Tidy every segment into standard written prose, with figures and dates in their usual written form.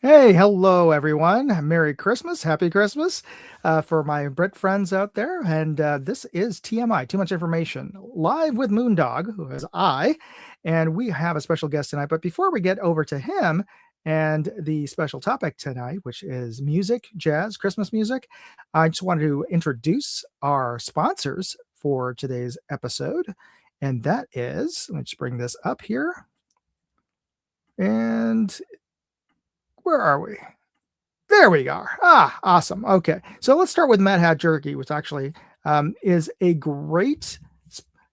Hey, hello everyone. Merry Christmas, Happy Christmas for my Brit friends out there. And this is TMI, Too Much Information, live with Moondog, who is I. And we have a special guest tonight. But before we get over to him and the special topic tonight, which is music, jazz, Christmas music, I just wanted to introduce our sponsors for today's episode. And that is, let's bring this up here. And where are we? There we are. Awesome. Okay. So let's start with Mad Hat Jerky, which actually is a great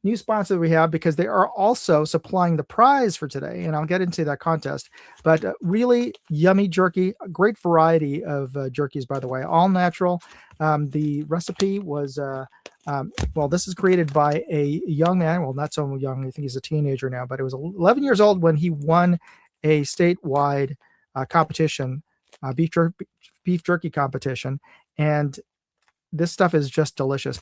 new sponsor that we have because they are also supplying the prize for today. And I'll get into that contest. But really yummy jerky, a great variety of jerkies, by the way, all natural. The recipe was, well, this is created by a young man. Well, not so young. I think he's a teenager now, but it was 11 years old when he won a statewide competition, beef jerky competition, and this stuff is just delicious.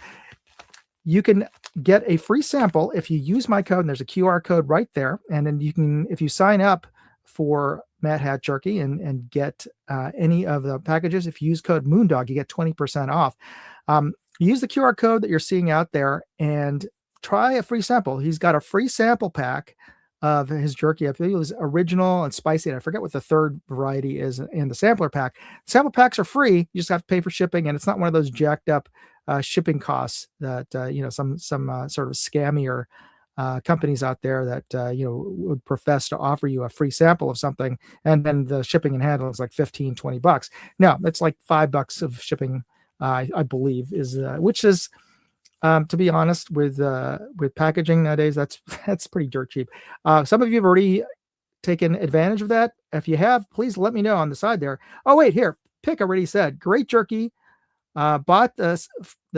You can get a free sample if you use my code, and there's a QR code right there. And then you can, if you sign up for Mad Hat Jerky and get any of the packages, if you use code Moondog, you get 20% off. Use the QR code that you're seeing out there and try a free sample. He's got a free sample pack of his jerky. I think it was original and spicy, and I forget what the third variety is in the sampler pack. Sample packs are free. You just have to pay for shipping, and it's not one of those jacked up shipping costs that some sort of scammier companies out there that would profess to offer you a free sample of something, and then the shipping and handling is like $15-20. No, it's like $5 of shipping, I believe, is which is to be honest, with packaging nowadays, that's pretty dirt cheap. Some of you have already taken advantage of that. If you have, please let me know on the side there. Oh wait, here, Pick already said great jerky. Bought the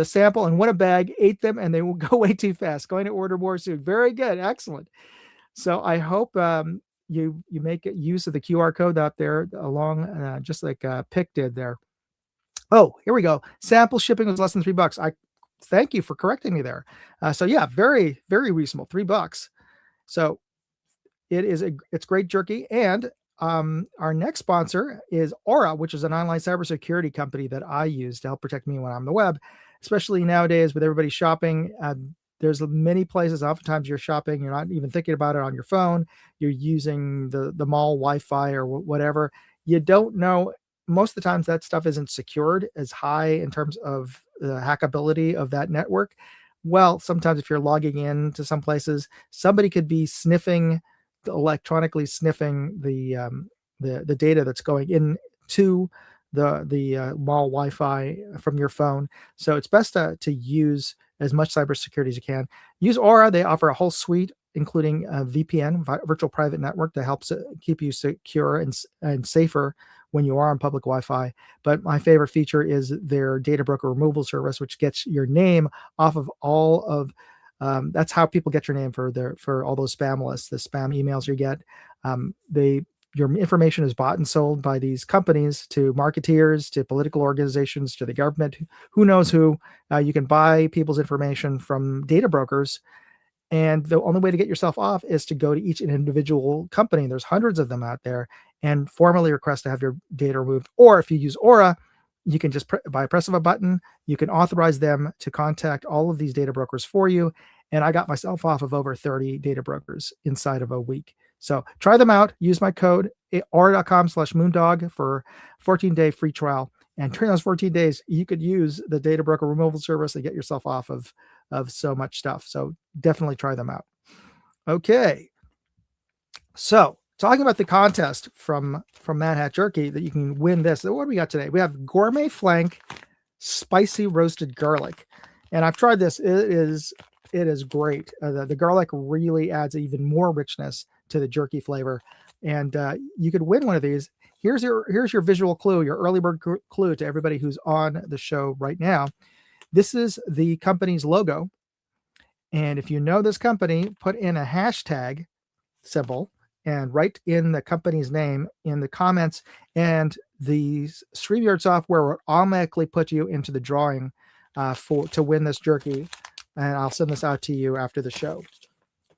sample and won a bag, ate them, and they will go way too fast. Going to order more soon. Very good, excellent. So I hope you make use of the QR code out there along, just like Pick did there. Oh, here we go. Sample shipping was less than $3. I thank you for correcting me there. So yeah, very, very reasonable, $3. So it's great jerky. And our next sponsor is Aura, which is an online cybersecurity company that I use to help protect me when I'm on the web, especially nowadays with everybody shopping. There's many places, oftentimes you're shopping, you're not even thinking about it on your phone. You're using the mall Wi-Fi or whatever. You don't know. Most of the times that stuff isn't secured as high in terms of the hackability of that network. Well, sometimes if you're logging in to some places, somebody could be electronically sniffing the data that's going into the mall Wi-Fi from your phone. So it's best to use as much cybersecurity as you can. Use Aura. They offer a whole suite, including a VPN, virtual private network, that helps keep you secure and safer when you are on public Wi-Fi. But my favorite feature is their data broker removal service, which gets your name off of all of that's how people get your name for all those spam lists, the spam emails you get. Your information is bought and sold by these companies to marketeers, to political organizations, to the government, who knows who. You can buy people's information from data brokers, and the only way to get yourself off is to go to each individual company. There's hundreds of them out there, and formally request to have your data removed. Or if you use Aura, you can just by a press of a button, you can authorize them to contact all of these data brokers for you. And I got myself off of over 30 data brokers inside of a week. So try them out. Use my code aura.com/moondog for 14-day free trial. And during those 14 days, you could use the data broker removal service and get yourself off of so much stuff. So definitely try them out. Okay. So talking about the contest from Mad Hat Jerky, that you can win this. What do we got today? We have gourmet flank spicy roasted garlic. And I've tried this. It is great. The garlic really adds even more richness to the jerky flavor. And you could win one of these. Here's your visual clue, your early bird clue to everybody who's on the show right now. This is the company's logo. And if you know this company, put in a hashtag symbol and write in the company's name in the comments, and the StreamYard software will automatically put you into the drawing to win this jerky. And I'll send this out to you after the show.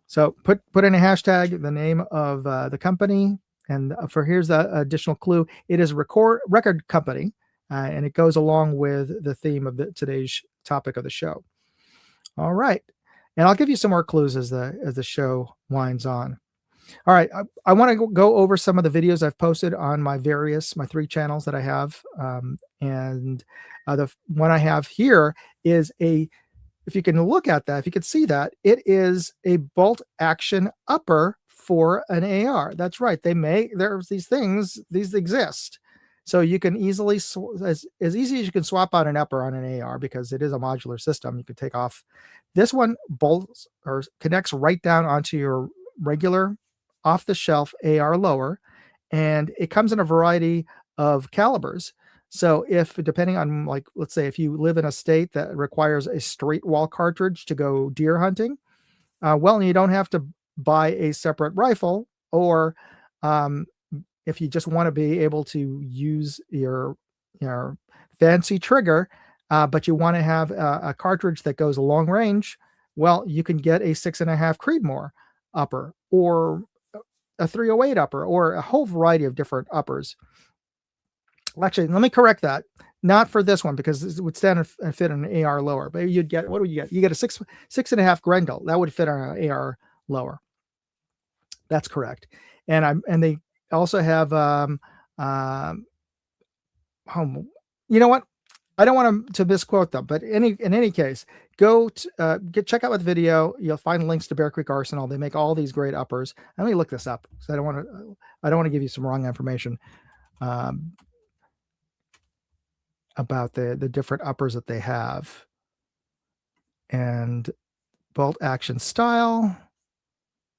So put in a hashtag, the name of the company, And for here's the additional clue: it is a record company, and it goes along with the theme of today's topic of the show. All right, and I'll give you some more clues as the show winds on. All right, I want to go over some of the videos I've posted on my 3 channels that I have, and the one I have here is if you can look at that, if you can see that, it is a bolt action upper for an AR. That's right. There's these things, these exist. So you can easily, as easy as you can swap out an upper on an AR, because it is a modular system, you can take off. This one bolts or connects right down onto your regular off the shelf AR lower, and it comes in a variety of calibers. So if, depending on, like, let's say if you live in a state that requires a straight wall cartridge to go deer hunting, well, you don't have to buy a separate rifle, or if you just want to be able to use your fancy trigger, but you want to have a cartridge that goes long range, well, you can get a 6.5 Creedmoor upper, or a 308 upper, or a whole variety of different uppers. Actually, let me correct that. Not for this one, because it would stand and fit on an AR lower. But you'd get, what would you get? You get a 6.5 Grendel. That would fit on an AR lower. That's correct. And they also have you know what? I don't want to misquote them, but in any case, go to, check out the video. You'll find links to Bear Creek Arsenal. They make all these great uppers. Let me look this up, because I don't want to give you some wrong information about the different uppers that they have. And bolt action style.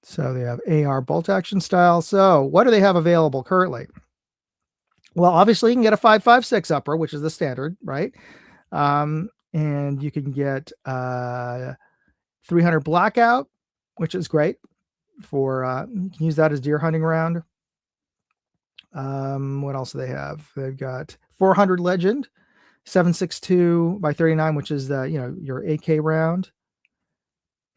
So they have AR bolt action style. So what do they have available currently? Well, obviously you can get a 5.56 upper, which is the standard, right? And you can get 300 blackout, which is great for, you can use that as deer hunting round. What else do they have? They've got 400 legend, 7.62 by 39, which is the, your AK round.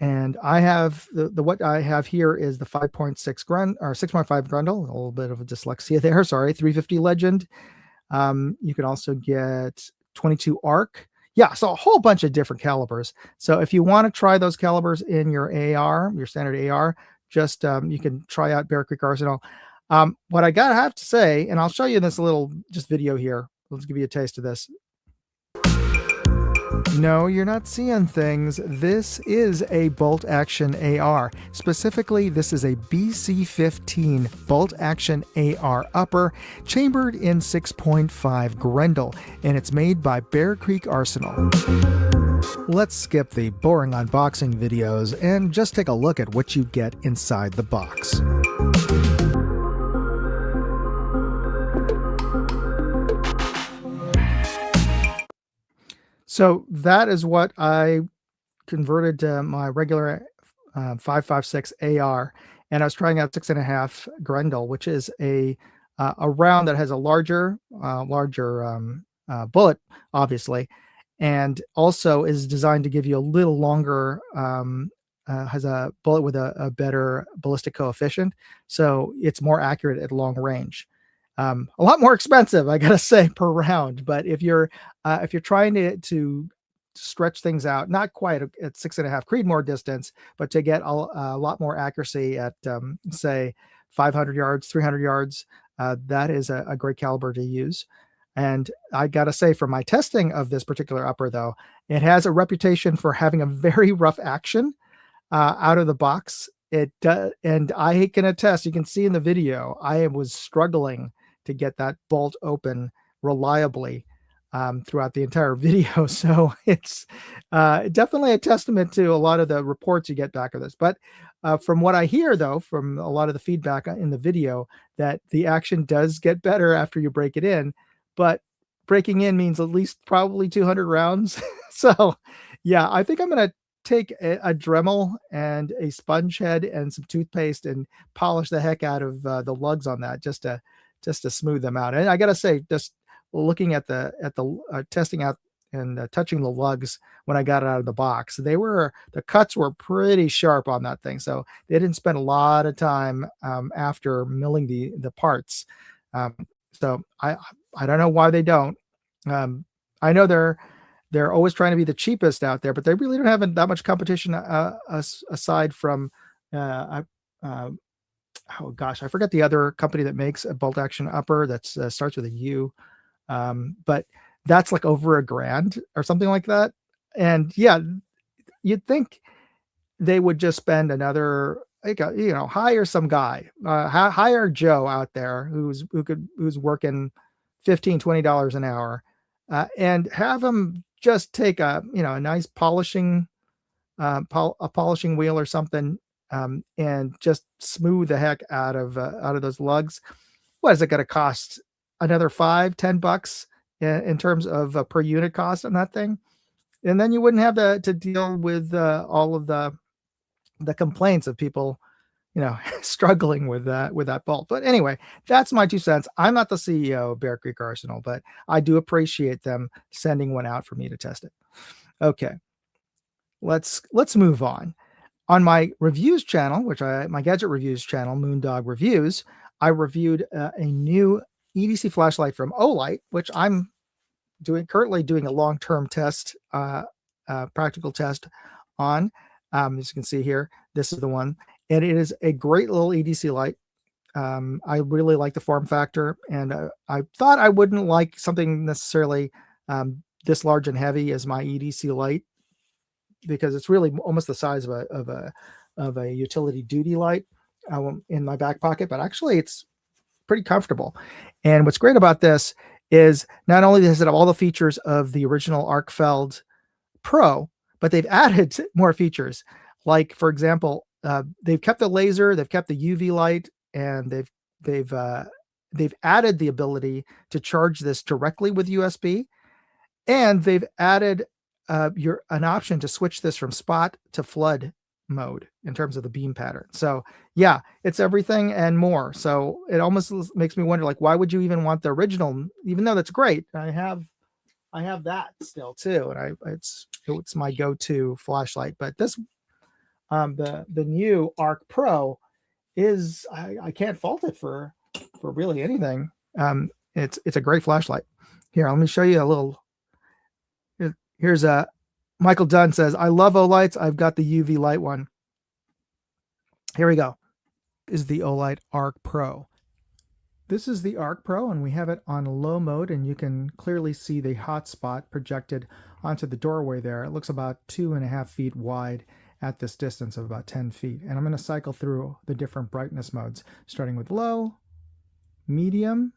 And I have the what I have here is the 5.6 Grendel, or 6.5 Grendel, a little bit of a dyslexia there. Sorry, 350 legend. You can also get 22 arc. Yeah, so a whole bunch of different calibers. So if you want to try those calibers in your AR, your standard AR, just you can try out Bear Creek Arsenal. What I have to say, and I'll show you this little just video here. Let's give you a taste of this. No, you're not seeing things. This is a bolt action AR. Specifically, this is a BC-15 bolt action AR upper, chambered in 6.5 Grendel, and it's made by Bear Creek Arsenal. Let's skip the boring unboxing videos and just take a look at what you get inside the box. So that is what I converted to my regular 5.56 AR, and I was trying out 6.5 Grendel, which is a round that has a larger bullet, obviously, and also is designed to give you a little longer. Has a bullet with a better ballistic coefficient, so it's more accurate at long range. A lot more expensive, I gotta say, per round. But if you're trying to stretch things out, not quite at 6.5 Creedmoor distance, but to get a lot more accuracy at say 500 yards, 300 yards, that is a great caliber to use. And I gotta say, from my testing of this particular upper, though, it has a reputation for having a very rough action out of the box. It does, and I can attest. You can see in the video, I was struggling to get that bolt open reliably throughout the entire video. So it's definitely a testament to a lot of the reports you get back of this. But from what I hear, though, from a lot of the feedback in the video, that the action does get better after you break it in. But breaking in means at least probably 200 rounds. So yeah, I think I'm going to take a Dremel and a sponge head and some toothpaste and polish the heck out of the lugs on that, just to smooth them out. And I gotta say, just looking at the testing out and touching the lugs when I got it out of the box. The cuts were pretty sharp on that thing, so they didn't spend a lot of time after milling the parts. Um, so I don't know why they don't. I know they're always trying to be the cheapest out there, but they really don't have that much competition aside from oh gosh, I forget the other company that makes a bolt action upper that starts with a U. But that's like over $1,000 or something like that. And yeah, you'd think they would just spend another, like, hire some guy, hire Joe out there who's working $15-20 an hour, and have him just take a nice polishing a polishing wheel or something, and just smooth the heck out of those lugs. What is it going to cost? Another $5-10 in terms of per unit cost on that thing, and then you wouldn't have to deal with all of the complaints of people, struggling with that bolt. But anyway, that's my 2 cents. I'm not the CEO of Bear Creek Arsenal, but I do appreciate them sending one out for me to test it. Okay, let's move on. On my reviews channel, my gadget reviews channel, Moondog Reviews, I reviewed a new EDC flashlight from Olight, which I'm currently doing a long-term test, practical test on. As you can see here, this is the one, and it is a great little EDC light. I really like the form factor, and I thought I wouldn't like something necessarily this large and heavy as my EDC light, because it's really almost the size of a utility duty light in my back pocket, but actually it's pretty comfortable. And what's great about this is not only does it have all the features of the original Arcfeld Pro, but they've added more features. Like, for example, they've kept the laser, they've kept the UV light, and they've added the ability to charge this directly with USB, and they've added an option to switch this from spot to flood mode in terms of the beam pattern. So yeah, it's everything and more. So it almost makes me wonder, like, why would you even want the original, even though that's great? I have that still too, and it's my go-to flashlight. But this the new Arc Pro is, I can't fault it for really anything. It's a great flashlight. Here, let me show you a little. Here's Michael Dunn says, I love Olights. I've got the UV light one. Here we go. Is the Olight Arc Pro. This is the Arc Pro, and we have it on low mode, and you can clearly see the hotspot projected onto the doorway there. It looks about 2.5 feet wide at this distance of about 10 feet. And I'm going to cycle through the different brightness modes, starting with low, medium,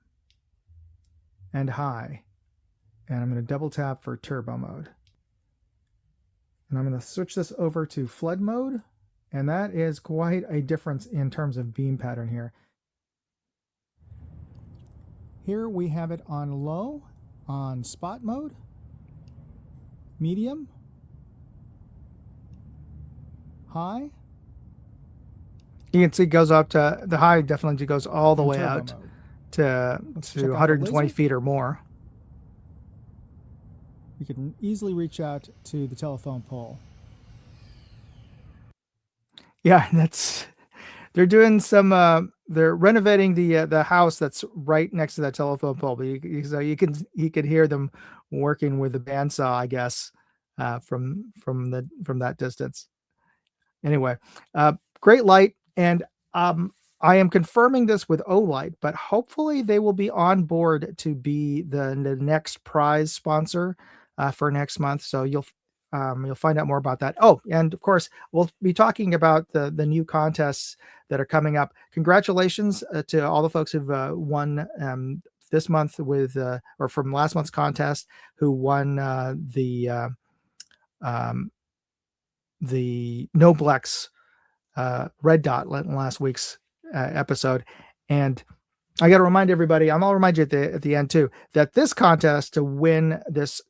and high. And I'm going to double tap for turbo mode. And I'm going to switch this over to flood mode. And that is quite a difference in terms of beam pattern here. Here we have it on low, on spot mode, medium, high. You can see it goes up to the high, definitely goes all the way out to 120 feet or more. You can easily reach out to the telephone pole. Yeah, they're doing some. They're renovating the house that's right next to that telephone pole. But you can hear them working with the bandsaw, I guess, from that distance. Anyway, great light, and I am confirming this with Olight, but hopefully they will be on board to be the next prize sponsor for next month. So you'll find out more about that. Oh, and of course, we'll be talking about the new contests that are coming up. Congratulations to all the folks who've won this month or from last month's contest, who won the Noblex red dot in last week's episode. And I got to remind everybody, I'll remind you at the end too, that this contest to win this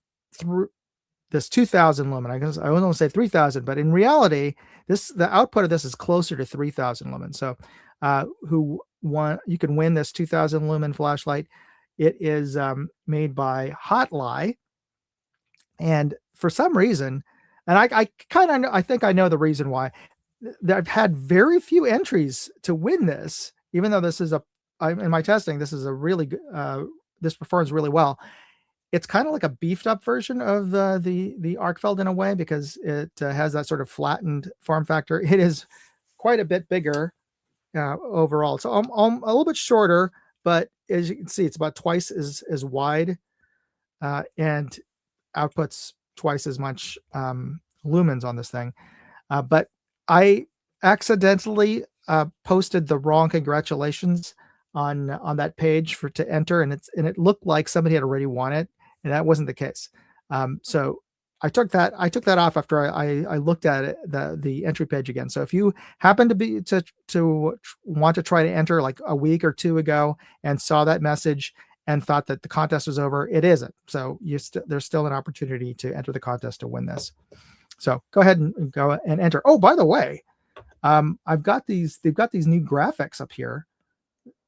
2,000 lumen, I was going to say 3,000, but in reality, the output of this is closer to 3,000 lumen. So you can win this 2,000 lumen flashlight. It is made by Hotlie, And for some reason, and I kind of I think I know the reason why, I've had very few entries to win this, even though this is in my testing, this is a really good, this performs really well. It's kind of like a beefed up version of the Arkfeld in a way, because it has that sort of flattened form factor. It is quite a bit bigger overall. So a little bit shorter, but as you can see, it's about twice as wide, and outputs twice as much lumens on this thing. But I accidentally posted the wrong congratulations on that page to enter, and it looked like somebody had already won it, and that wasn't the case. So I took that off after I looked at it, the entry page again. So if you happen to want to try to enter like a week or two ago and saw that message and thought that the contest was over, it isn't. So there's still an opportunity to enter the contest to win this. So go ahead and go and enter. Oh, by the way, they've got these new graphics up here,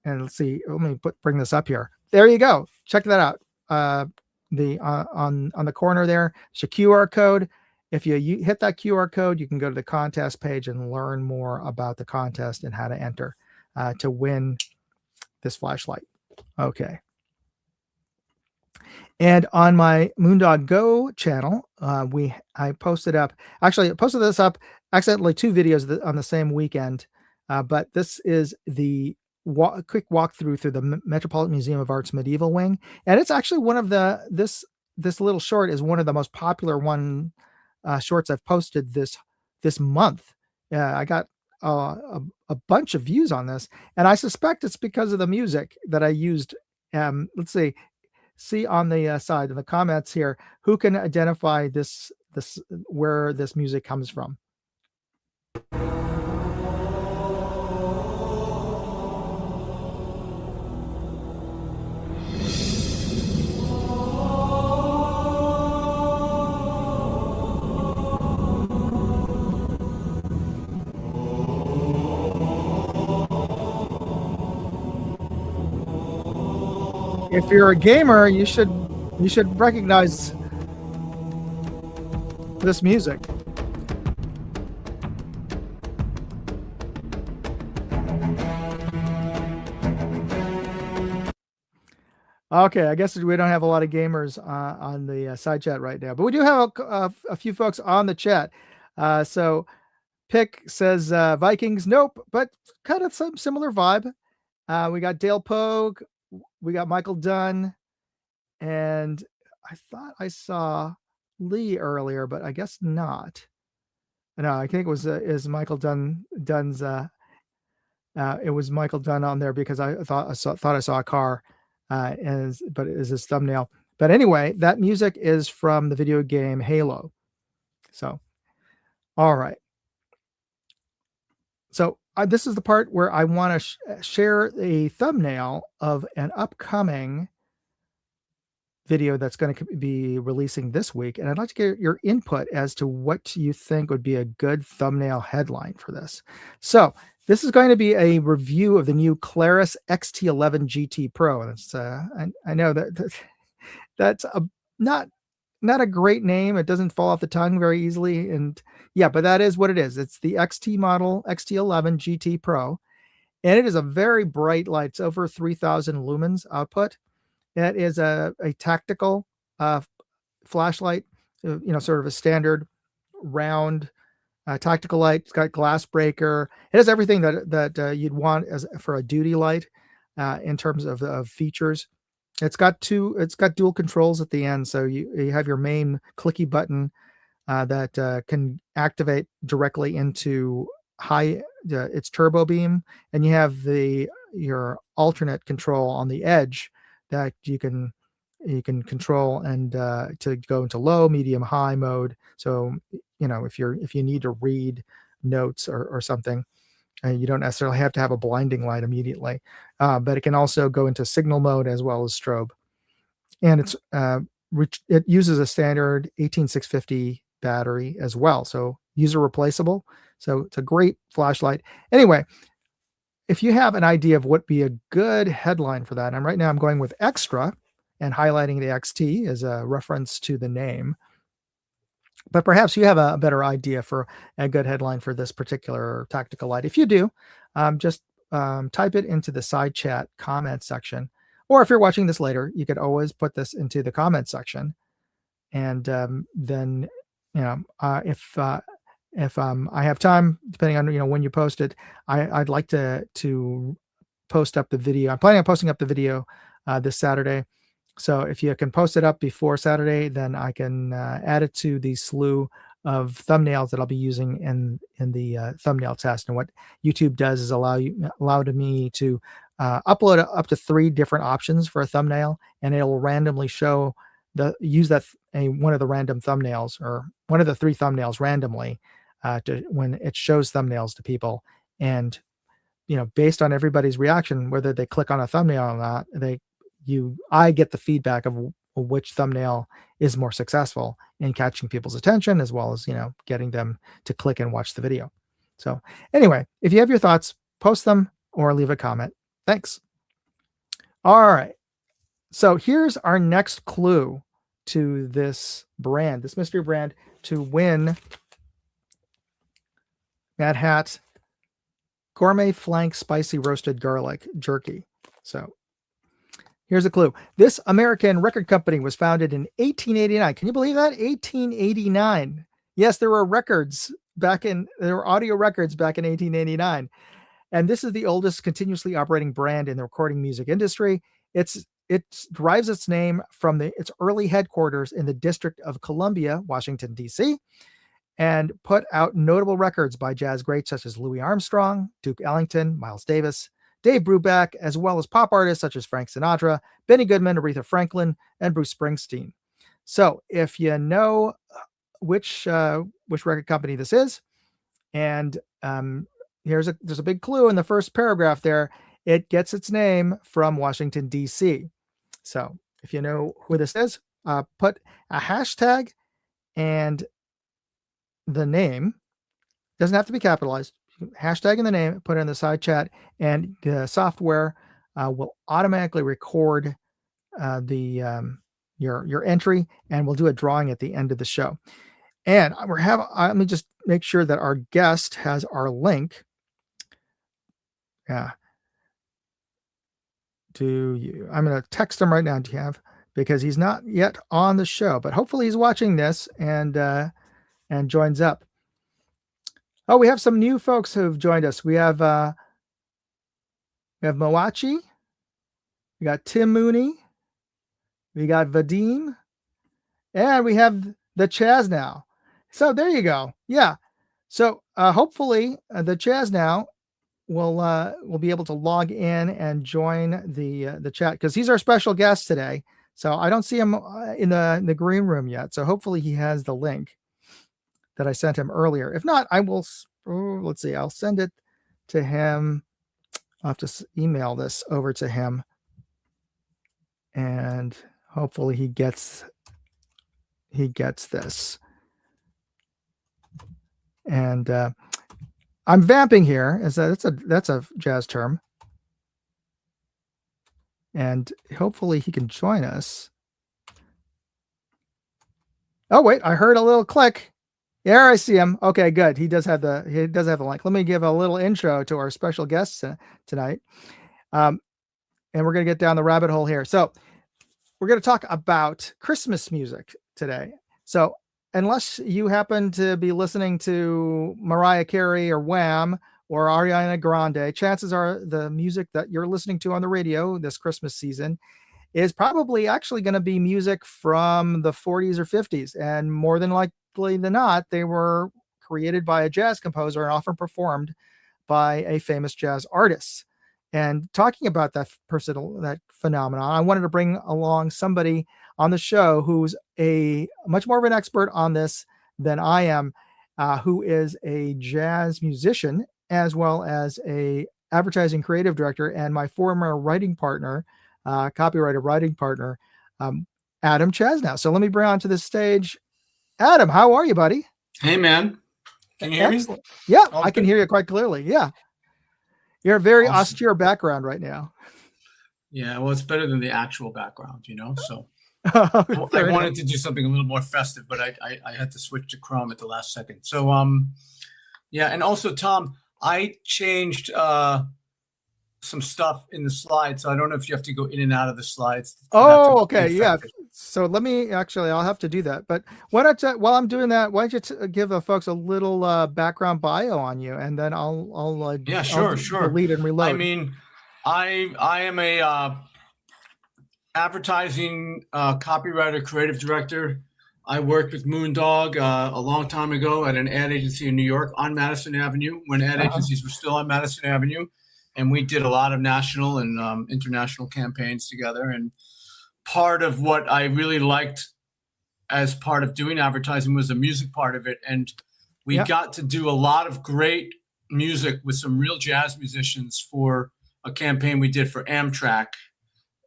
and let's see. Let me bring this up here. There you go. Check that out. On the corner there, it's a QR code. If you hit that QR code, you can go to the contest page and learn more about the contest and how to enter to win this flashlight. Okay. And on my Moondog Go channel, I posted up. Actually, I posted this up accidentally 2 videos on the same weekend, but this is the quick walkthrough through the Metropolitan Museum of Art's medieval wing, and it's actually one of this little short is one of the most popular shorts I've posted this month. I got a bunch of views on this, and I suspect it's because of the music that I used. Let's see on the side in the comments here, who can identify this where this music comes from. If you're a gamer, you should recognize this music. Okay, I guess we don't have a lot of gamers on the side chat right now, but we do have a few folks on the chat. So Pick says Vikings, nope, but kind of some similar vibe. We got Dale Pogue, we got Michael Dunn, and I thought I saw Lee earlier, but I guess not. No, I think it was is Michael Dunn's. It was Michael Dunn on there because I thought I saw a car, but it is his thumbnail. But anyway, that music is from the video game Halo. So, all right. So this is the part where I want to share a thumbnail of an upcoming video that's going to be releasing this week, and I'd like to get your input as to what you think would be a good thumbnail headline for this. So this is going to be a review of the new Claris XT11 GT Pro, and it's I know that's not a great name. It doesn't fall off the tongue very easily, and yeah, but that is what it is. It's the XT model XT11 GT Pro, and it is a very bright light. It's over 3,000 lumens output. It is a tactical flashlight, sort of a standard round tactical light. It's got glass breaker. It has everything that you'd want for a duty light in terms of features. It's got dual controls at the end, so you have your main clicky button that can activate directly into its turbo beam, and you have your alternate control on the edge that you can control and to go into low, medium, high mode. So if you need to read notes or something, you don't necessarily have to have a blinding light immediately, but it can also go into signal mode as well as strobe. And it uses a standard 18650 battery as well, so user replaceable. So it's a great flashlight. Anyway, if you have an idea of what would be a good headline for that, and right now I'm going with extra and highlighting the XT as a reference to the name. But perhaps you have a better idea for a good headline for this particular tactical light. If you do, just type it into the side chat comment section. Or if you're watching this later, you could always put this into the comment section. And then, if I have time, depending on when you post it, I'd like to post up the video. I'm planning on posting up the video this Saturday. So if you can post it up before Saturday, then I can add it to the slew of thumbnails that I'll be using in the thumbnail test. And what YouTube does is allow me to upload up to 3 different options for a thumbnail, and it'll randomly show one of the random thumbnails, or one of the 3 thumbnails randomly when it shows thumbnails to people. And based on everybody's reaction, whether they click on a thumbnail or not, I get the feedback of which thumbnail is more successful in catching people's attention, as well as getting them to click and watch the video. So anyway, if you have your thoughts, post them or leave a comment. Thanks. All right. So here's our next clue to this mystery brand, to win Mad Hat Gourmet Flank Spicy Roasted Garlic Jerky. So here's a clue. This American record company was founded in 1889. Can you believe that? 1889. Yes, there were audio records back in 1889. And this is the oldest continuously operating brand in the recording music industry. It derives its name from its early headquarters in the District of Columbia, Washington, D.C., and put out notable records by jazz greats such as Louis Armstrong, Duke Ellington, Miles Davis, Dave Brubeck, as well as pop artists such as Frank Sinatra, Benny Goodman, Aretha Franklin, and Bruce Springsteen. So if you know which record company this is, and there's a big clue in the first paragraph there. It gets its name from Washington, D.C. So if you know who this is, put a hashtag and the name. Doesn't have to be capitalized. Hashtag in the name, put it in the side chat, and the software will automatically record your entry, and we'll do a drawing at the end of the show. And let me just make sure that our guest has our link. Yeah. I'm going to text him right now, because he's not yet on the show, but hopefully he's watching this and joins up. Oh, we have some new folks who've joined us. We have Moachi. We got Tim Mooney. We got Vadim. And we have the Chaz now. So there you go. Yeah. So hopefully the Chaz now will be able to log in and join the chat, because he's our special guest today. So I don't see him in the green room yet. So hopefully he has the link that I sent him earlier. If not, I will. Let's see. I'll send it to him. I'll have to email this over to him, and hopefully he gets this. And I'm vamping here. That's a jazz term. And hopefully he can join us. Oh wait, I heard a little click. There, I see him. Okay, good. He does have the link. Let me give a little intro to our special guests tonight. And we're going to get down the rabbit hole here. So we're going to talk about Christmas music today. So unless you happen to be listening to Mariah Carey or Wham or Ariana Grande, chances are the music that you're listening to on the radio this Christmas season is probably actually going to be music from the 40s or 50s. And more than likely than not, they were created by a jazz composer and often performed by a famous jazz artist. And talking about that phenomenon, I wanted to bring along somebody on the show who's a much more of an expert on this than I am, who is a jazz musician as well as a advertising creative director and my former writing partner, copywriter writing partner, Adam Chasnow. So let me bring on to the stage Adam. How are you, buddy? Hey, man. Can you hear me? Yeah, I can hear you quite clearly. Yeah. You're a very austere background right now. Yeah, well, it's better than the actual background, so. I Fair enough. wanted to do something a little more festive, but I had to switch to Chrome at the last second. So yeah, and also Tom, I changed some stuff in the slides. So I don't know if you have to go in and out of the slides for that to Oh, be okay, yeah. effective. So let me actually, I'll have to do that. But why don't you, while I'm doing that, why don't you give the folks a little background bio on you, and then Yeah, I'll sure, sure. delete and I reload. mean, I am a advertising copywriter, creative director. I worked with Moondog a long time ago at an ad agency in New York on Madison Avenue when ad Uh-huh. agencies were still on Madison Avenue. And we did a lot of national and international campaigns together. And part of what I really liked as part of doing advertising was the music part of it. And we Yeah. got to do a lot of great music with some real jazz musicians for a campaign we did for Amtrak.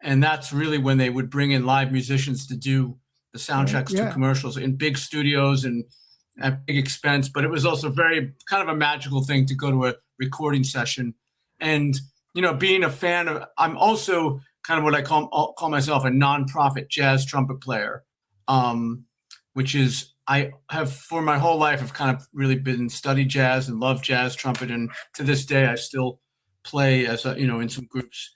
And that's really when they would bring in live musicians to do the Right. soundtracks to Yeah. commercials in big studios and at big expense. But it was also very kind of a magical thing to go to a recording session. And being a fan of, I'm also kind of what I call myself a nonprofit jazz trumpet player, which is I have for my whole life have kind of really been studied jazz and love jazz trumpet, and to this day I still play as in some groups.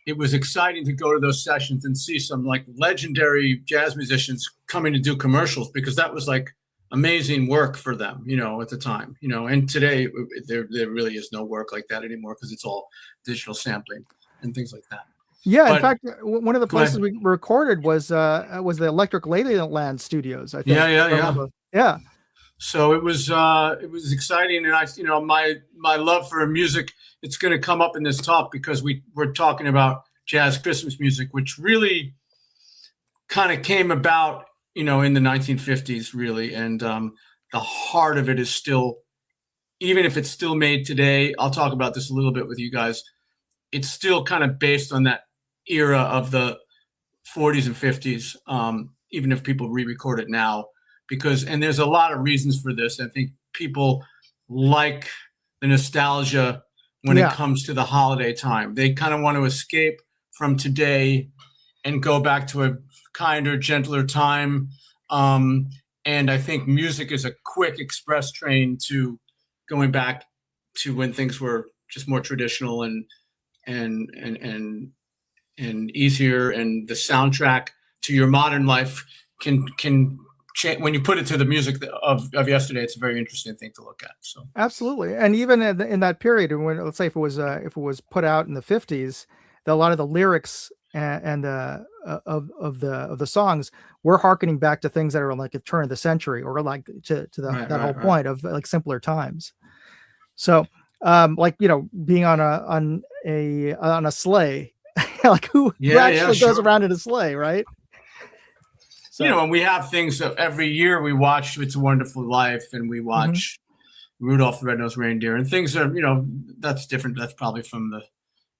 It was exciting to go to those sessions and see some like legendary jazz musicians coming to do commercials, because that was like amazing work for them, at the time, and today there really is no work like that anymore because it's all digital sampling and things like that. Yeah. In But fact, one of the go places ahead. we recorded was the Electric Ladyland Studios, I think. Yeah, yeah, If I yeah. remember. Yeah. So it was exciting, and my love for music, it's going to come up in this talk because we're talking about jazz Christmas music, which really kind of came about in the 1950s, really, and the heart of it is still, even if it's still made today. I'll talk about this a little bit with you guys. It's still kind of based on that era of the 40s and 50s, even if people re-record it now, and there's a lot of reasons for this. I think people like the nostalgia when it Yeah. comes to the holiday time. They kind of want to escape from today and go back to a kinder, gentler time. And I think music is a quick express train to going back to when things were just more traditional and and and and easier, and the soundtrack to your modern life can change when you put it to the music of yesterday. It's a very interesting thing to look at. So Absolutely. And even in that period, when let's say if it was put out in the 50s, a lot of the lyrics of the songs were harkening back to things that are like a turn of the century, or like right, that whole right, right. point of like simpler times. So like being on a sleigh, like who Yeah, yeah, actually goes sure. around in a sleigh, right? So And we have things that every year we watch It's a Wonderful Life, and we mhm. watch Rudolph the Red-Nosed Reindeer, and things are, that's different. That's probably from the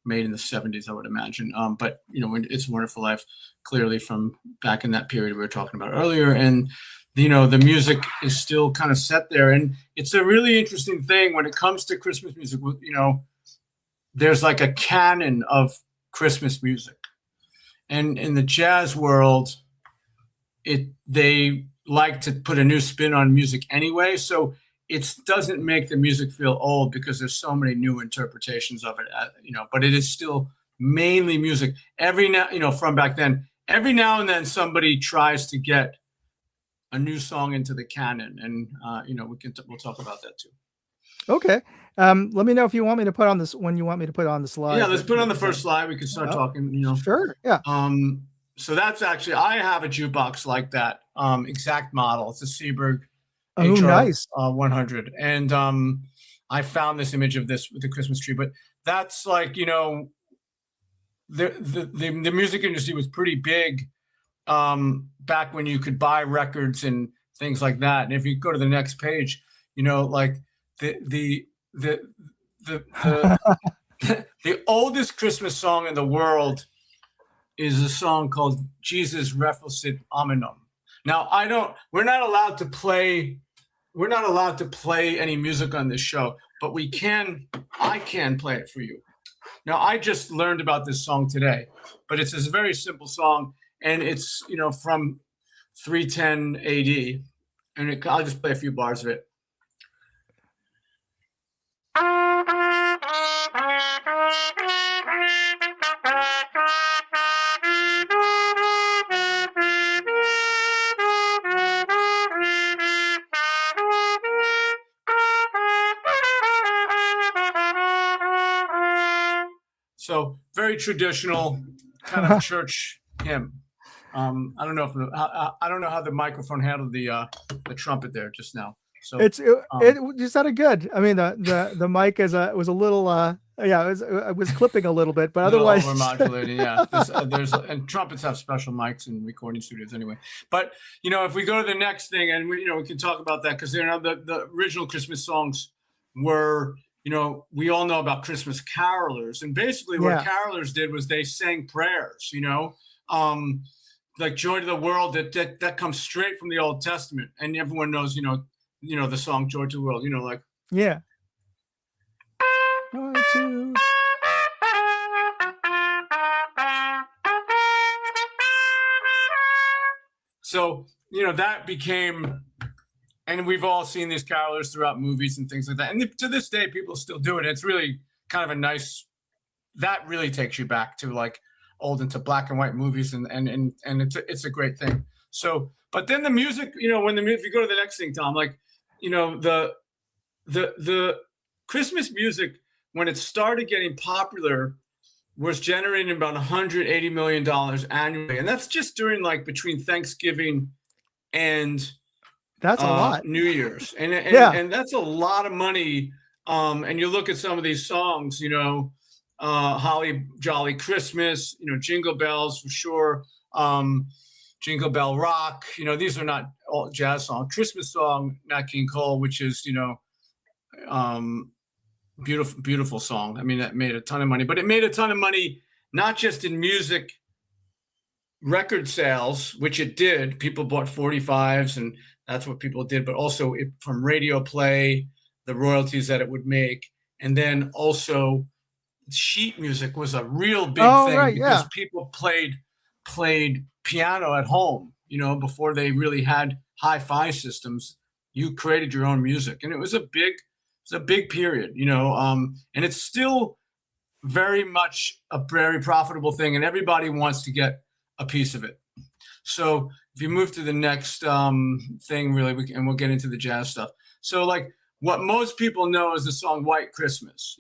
made in the 70s, I would imagine. But when It's a Wonderful Life, clearly from back in that period we were talking about earlier, and the music is still kind of set there, and it's a really interesting thing when it comes to Christmas music. There's like a canon of Christmas music, and in the jazz world, they like to put a new spin on music anyway, so it doesn't make the music feel old because there's so many new interpretations of it. But it is still mainly music. Every now, from back then, every now and then somebody tries to get a new song into the canon, and we'll talk about that too. Okay. Let me know if you want me to put on this when you want me to put on the Yeah, slides. let's put on the first slide. We can start Oh, talking. sure. Yeah. So that's actually, I have a jukebox like that, exact model. It's a Seberg Oh, HR nice. 100, and I found this image of this with the Christmas tree. But that's like, the music industry was pretty big back when you could buy records and things like that. And if you go to the next page, like the the the the the oldest Christmas song in the world is a song called Jesus Refulsit Hominum. Now, we're not allowed to play any music on this show, but I can play it for you. Now, I just learned about this song today, but it's a very simple song, and it's, from 310 AD, and I'll just play a few bars of it. So very traditional kind of church hymn. I don't know if I don't know how the microphone handled the trumpet there just now. So it just sounded good. I mean, the mic was a little it was clipping a little bit, but otherwise overmodulating. Yeah, there's and trumpets have special mics in recording studios anyway. But if we go to the next thing, and we can talk about that, because the original Christmas songs were, we all know about Christmas carolers, and basically what carolers did was they sang prayers. Like "Joy to the World," that comes straight from the Old Testament, and everyone knows the song "Joy to the World." Like Joy to. So that became, and we've all seen these carolers throughout movies and things like that, and to this day people still do it. It's really kind of a nice, that really takes you back to like old into black and white movies, and it's a great thing. So, but then the music, if you go to the next thing, Tom, like the Christmas music, when it started getting popular, was generating about $180 million annually, and that's just during between Thanksgiving and that's a lot. New Year's, and that's a lot of money. And you look at some of these songs, Holly Jolly Christmas, Jingle Bells for sure, Jingle Bell Rock. These are not all jazz songs. Christmas song, Nat King Cole, which is beautiful song. I mean, that made a ton of money, but it made a ton of money not just in music record sales, which it did. People bought 45s, and that's what people did, but also from radio play, the royalties that it would make. And then also sheet music was a real big thing, because people played piano at home, before they really had hi-fi systems. You created your own music, and it was a big period, and it's still very much a very profitable thing, and everybody wants to get a piece of it. So if you move to the next thing, really, we'll get into the jazz stuff. So what most people know is the song "White Christmas."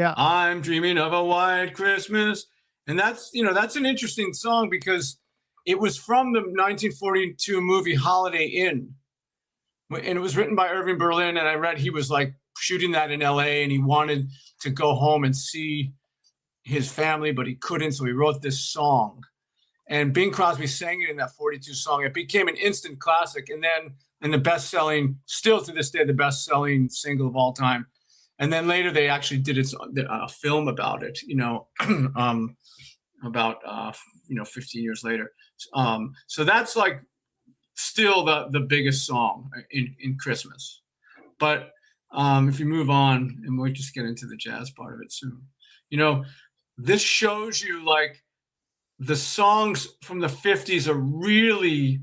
I'm dreaming of a white Christmas, and that's an interesting song, because it was from the 1942 movie Holiday Inn, and it was written by Irving Berlin. And I read he was shooting that in LA, and he wanted to go home and see his family, but he couldn't, so he wrote this song. And Bing Crosby sang it in that 42 song. It became an instant classic, and then still to this day, the best-selling single of all time. And then later they actually did a film about it, about 15 years later. So that's still the biggest song in Christmas. But if you move on, and we'll just get into the jazz part of it soon, this shows you the songs from the 50s are really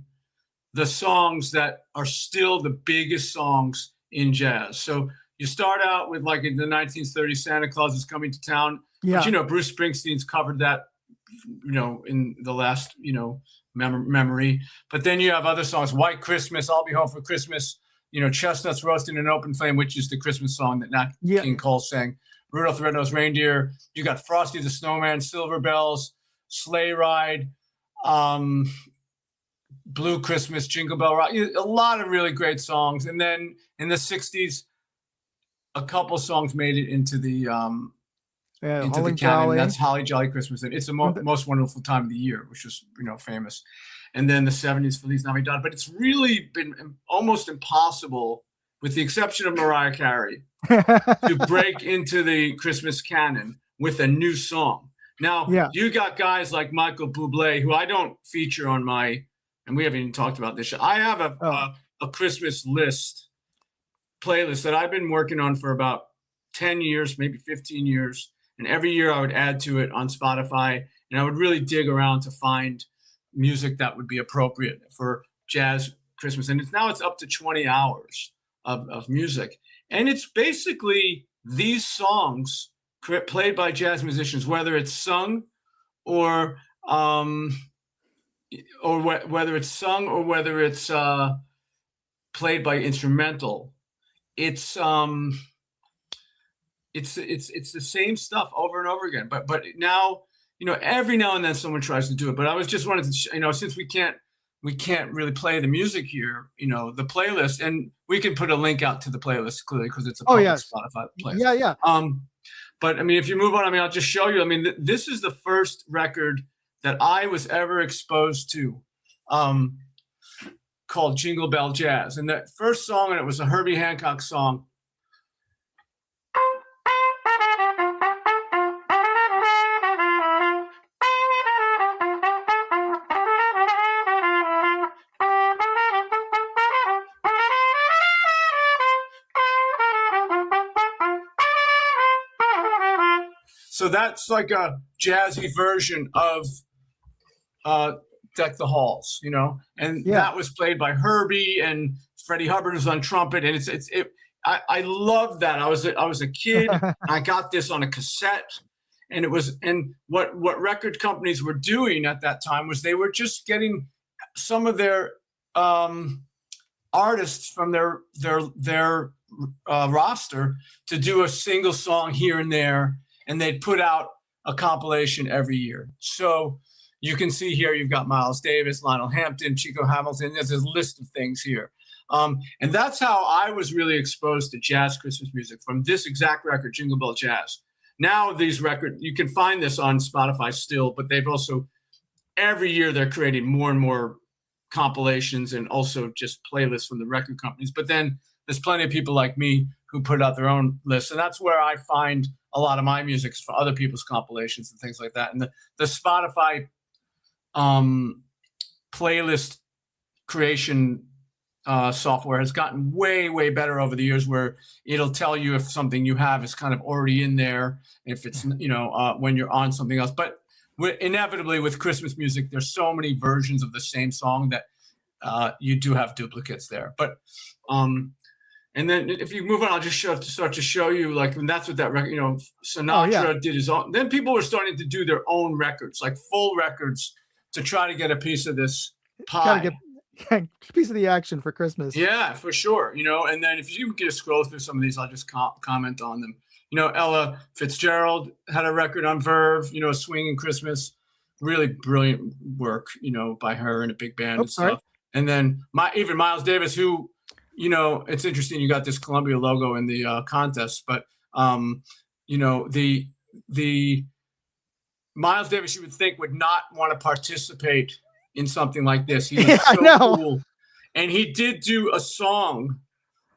the songs that are still the biggest songs in jazz. So you start out with in the 1930s, Santa Claus is Coming to Town. Yeah. But Bruce Springsteen's covered that, in the last, memory. But then you have other songs, White Christmas, I'll Be Home for Christmas, Chestnuts Roasting in an Open Flame, which is the Christmas song that Nat King Cole sang. Rudolph the Red-Nosed Reindeer. You got Frosty the Snowman, Silver Bells, Sleigh Ride, Blue Christmas, Jingle Bell Rock. A lot of really great songs. And then in the 60s, a couple songs made it into the canon. Jolly. That's Holly Jolly Christmas, and It's the Most Wonderful Time of the Year, which is famous. And then the 70s, Feliz Navidad. But it's really been almost impossible, with the exception of Mariah Carey, to break into the Christmas canon with a new song. Now, you got guys like Michael Bublé, who I don't feature on and we haven't even talked about this show. I have a Christmas playlist that I've been working on for about 10 years, maybe 15 years. and every year I would add to it on Spotify, and I would really dig around to find music that would be appropriate for jazz Christmas. And it's up to 20 hours of music, and it's basically these songs played by jazz musicians, whether it's sung or whether it's sung or whether it's played by instrumental. It's the same stuff over and over again. But now, every now and then someone tries to do it. But I was just wanted to, since we can't really play the music here, the playlist, and we can put a link out to the playlist clearly because it's a public Spotify playlist. Yeah. But I mean, if you move on, I'll just show you. I mean, this is the first record that I was ever exposed to, called Jingle Bell Jazz. And that first song, and it was a Herbie Hancock song. So that's like a jazzy version of Deck the Halls, and that was played by Herbie, and Freddie Hubbard was on trumpet, and I loved that. I was a kid. I got this on a cassette, and what record companies were doing at that time was they were just getting some of their artists from their roster to do a single song here and there, and they'd put out a compilation every year. So you can see here, you've got Miles Davis, Lionel Hampton, Chico Hamilton. There's a list of things here. And that's how I was really exposed to jazz Christmas music, from this exact record, Jingle Bell Jazz. Now these records, you can find this on Spotify still, but they've also, every year they're creating more and more compilations and also just playlists from the record companies. But then there's plenty of people like me who put out their own lists. And that's where I find a lot of my music for other people's compilations and things like that. And the Spotify playlist creation software has gotten way, way better over the years, where it'll tell you if something you have is kind of already in there, if it's, when you're on something else. But inevitably with Christmas music, there's so many versions of the same song that you do have duplicates there. But and then if you move on, I'll just start to show you, like, and that's what that record, Sinatra did his own. Then people were starting to do their own records, like full records, to try to get a piece of this pie. Get a piece of the action for Christmas. Yeah, for sure. And then if you just scroll through some of these, I'll just comment on them. Ella Fitzgerald had a record on Verve, Swinging Christmas, really brilliant work, by her and a big band and stuff. And then even Miles Davis, who, it's interesting, you got this Columbia logo in the contest, but the Miles Davis, you would think, would not want to participate in something like this. He was so cool. And he did do a song,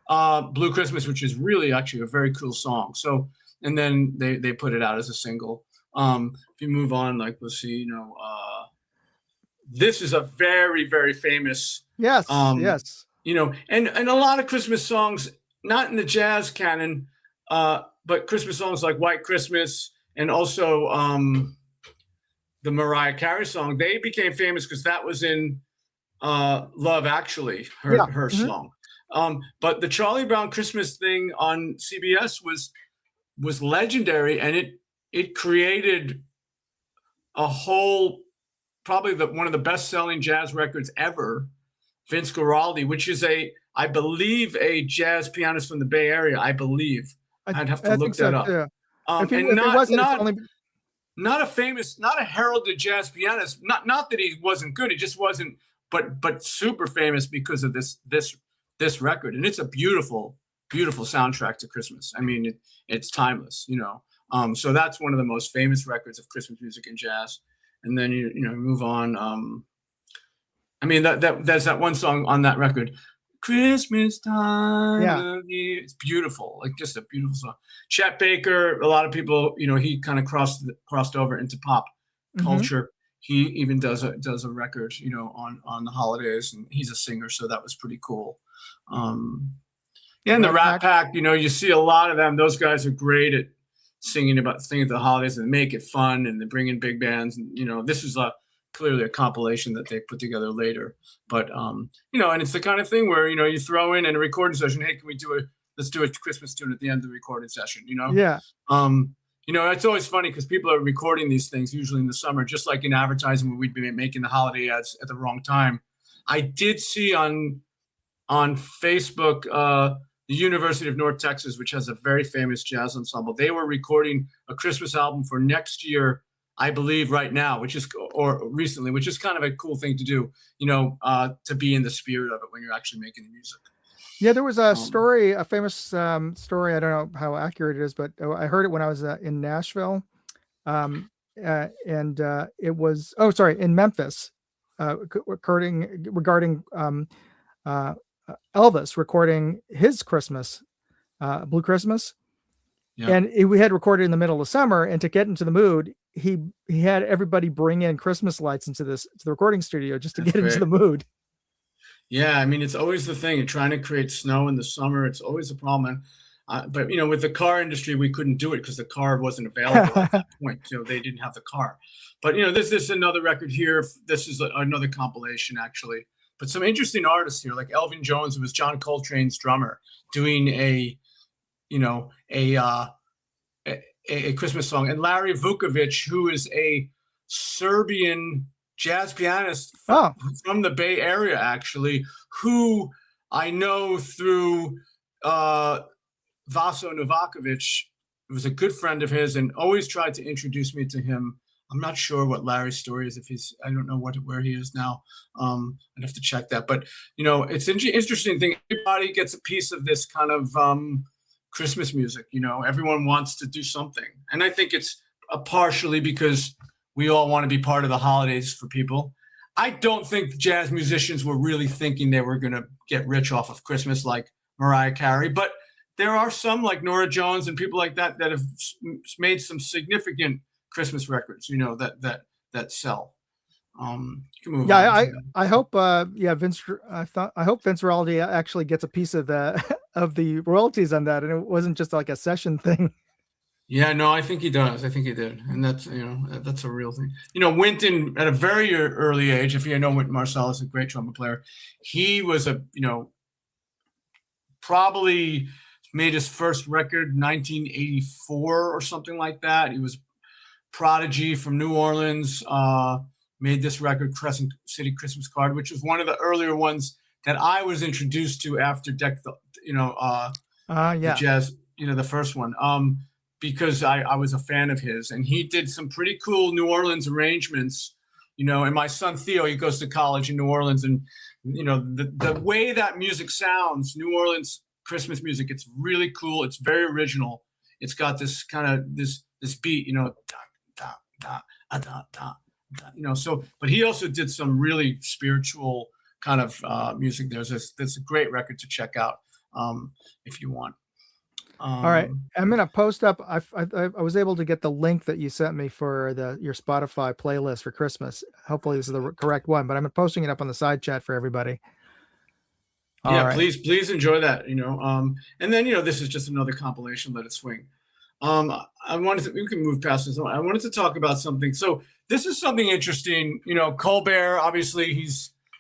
Blue Christmas, which is really actually a very cool song. So, and then they put it out as a single. If you move on, like, let's see, this is a very, very famous. Yes. And a lot of Christmas songs, not in the jazz canon, but Christmas songs like White Christmas, and also the Mariah Carey song, they became famous because that was in Love Actually, her song. But the Charlie Brown Christmas thing on CBS was legendary, and it created a whole, probably one of the best-selling jazz records ever, Vince Guaraldi, which is I believe a jazz pianist from the Bay Area. I believe. I'd have to look that up. Yeah. Not a heralded jazz pianist. Not that he wasn't good. He just wasn't. But super famous because of this record, and it's a beautiful, beautiful soundtrack to Christmas. I mean, it's timeless. So that's one of the most famous records of Christmas music and jazz. And then you move on. I mean, there's that one song on that record, Christmas time of year. It's beautiful, like just a beautiful song. Chet Baker, a lot of people, he kind of crossed over into pop culture. He even does a record, on the holidays, and he's a singer, so that was pretty cool. And the Rat Pack, you see a lot of them. Those guys are great at singing the holidays and make it fun, and they bring in big bands. And this is clearly a compilation that they put together later. But and it's the kind of thing where you throw in a recording session. Hey, can we let's do a Christmas tune at the end of the recording session? Yeah. It's always funny because people are recording these things usually in the summer, just like in advertising where we'd be making the holiday ads at the wrong time. I did see on Facebook, the University of North Texas, which has a very famous jazz ensemble, they were recording a Christmas album for next year, I believe, right now, or recently, which is kind of a cool thing to do, to be in the spirit of it when you're actually making the music. Yeah, there was a story, a famous story. I don't know how accurate it is, but I heard it when I was in Nashville, and it was in Memphis, regarding Elvis recording his Christmas, Blue Christmas, and we had recorded in the middle of summer. And to get into the mood, he had everybody bring in Christmas lights to the recording studio just to get into the mood. Yeah, I mean, it's always the thing. You're trying to create snow in the summer. It's always a problem. But with the car industry, we couldn't do it because the car wasn't available at that point. They didn't have the car. But this is another record here. This is another compilation, actually. But some interesting artists here, like Elvin Jones, who was John Coltrane's drummer, doing a Christmas song, and Larry Vukovic, who is a Serbian jazz pianist from the Bay Area, actually, who I know through Vaso Novakovic, who was a good friend of his and always tried to introduce me to him. I'm not sure what Larry's story is. I don't know where he is now. I'd have to check that. But, it's an interesting thing. Everybody gets a piece of this kind of Christmas music. Everyone wants to do something. And I think it's partially because we all want to be part of the holidays for people. I don't think jazz musicians were really thinking they were going to get rich off of Christmas like Mariah Carey, but there are some like Nora Jones and people like that have made some significant Christmas records, that sell. You can move on. I hope Vince. I hope Vince Guaraldi actually gets a piece of the royalties on that, and it wasn't just like a session thing. Yeah, no, I think he does. I think he did. And that's, that's a real thing. Wynton, at a very early age, if you know Wynton Marsalis, a great trumpet player, he was probably made his first record in 1984 or something like that. He was Prodigy from New Orleans, made this record, Crescent City Christmas Card, which was one of the earlier ones that I was introduced to after the jazz, the first one. Because I was a fan of his, and he did some pretty cool New Orleans arrangements, and my son Theo, he goes to college in New Orleans, and, the way that music sounds, New Orleans Christmas music, it's really cool. It's very original. It's got this kind of, this beat, da, da, da, da, da, da, so, but he also did some really spiritual kind of music. There's a great record to check out if you want. All right, I'm gonna post up. I was able to get the link that you sent me for your Spotify playlist for Christmas. Hopefully this is the correct one, but I'm posting it up on the side chat for everybody. Right. Please enjoy that. And then this is just another compilation. Let it swing. We can move past this. I wanted to talk about something. So this is something interesting. Colbert, obviously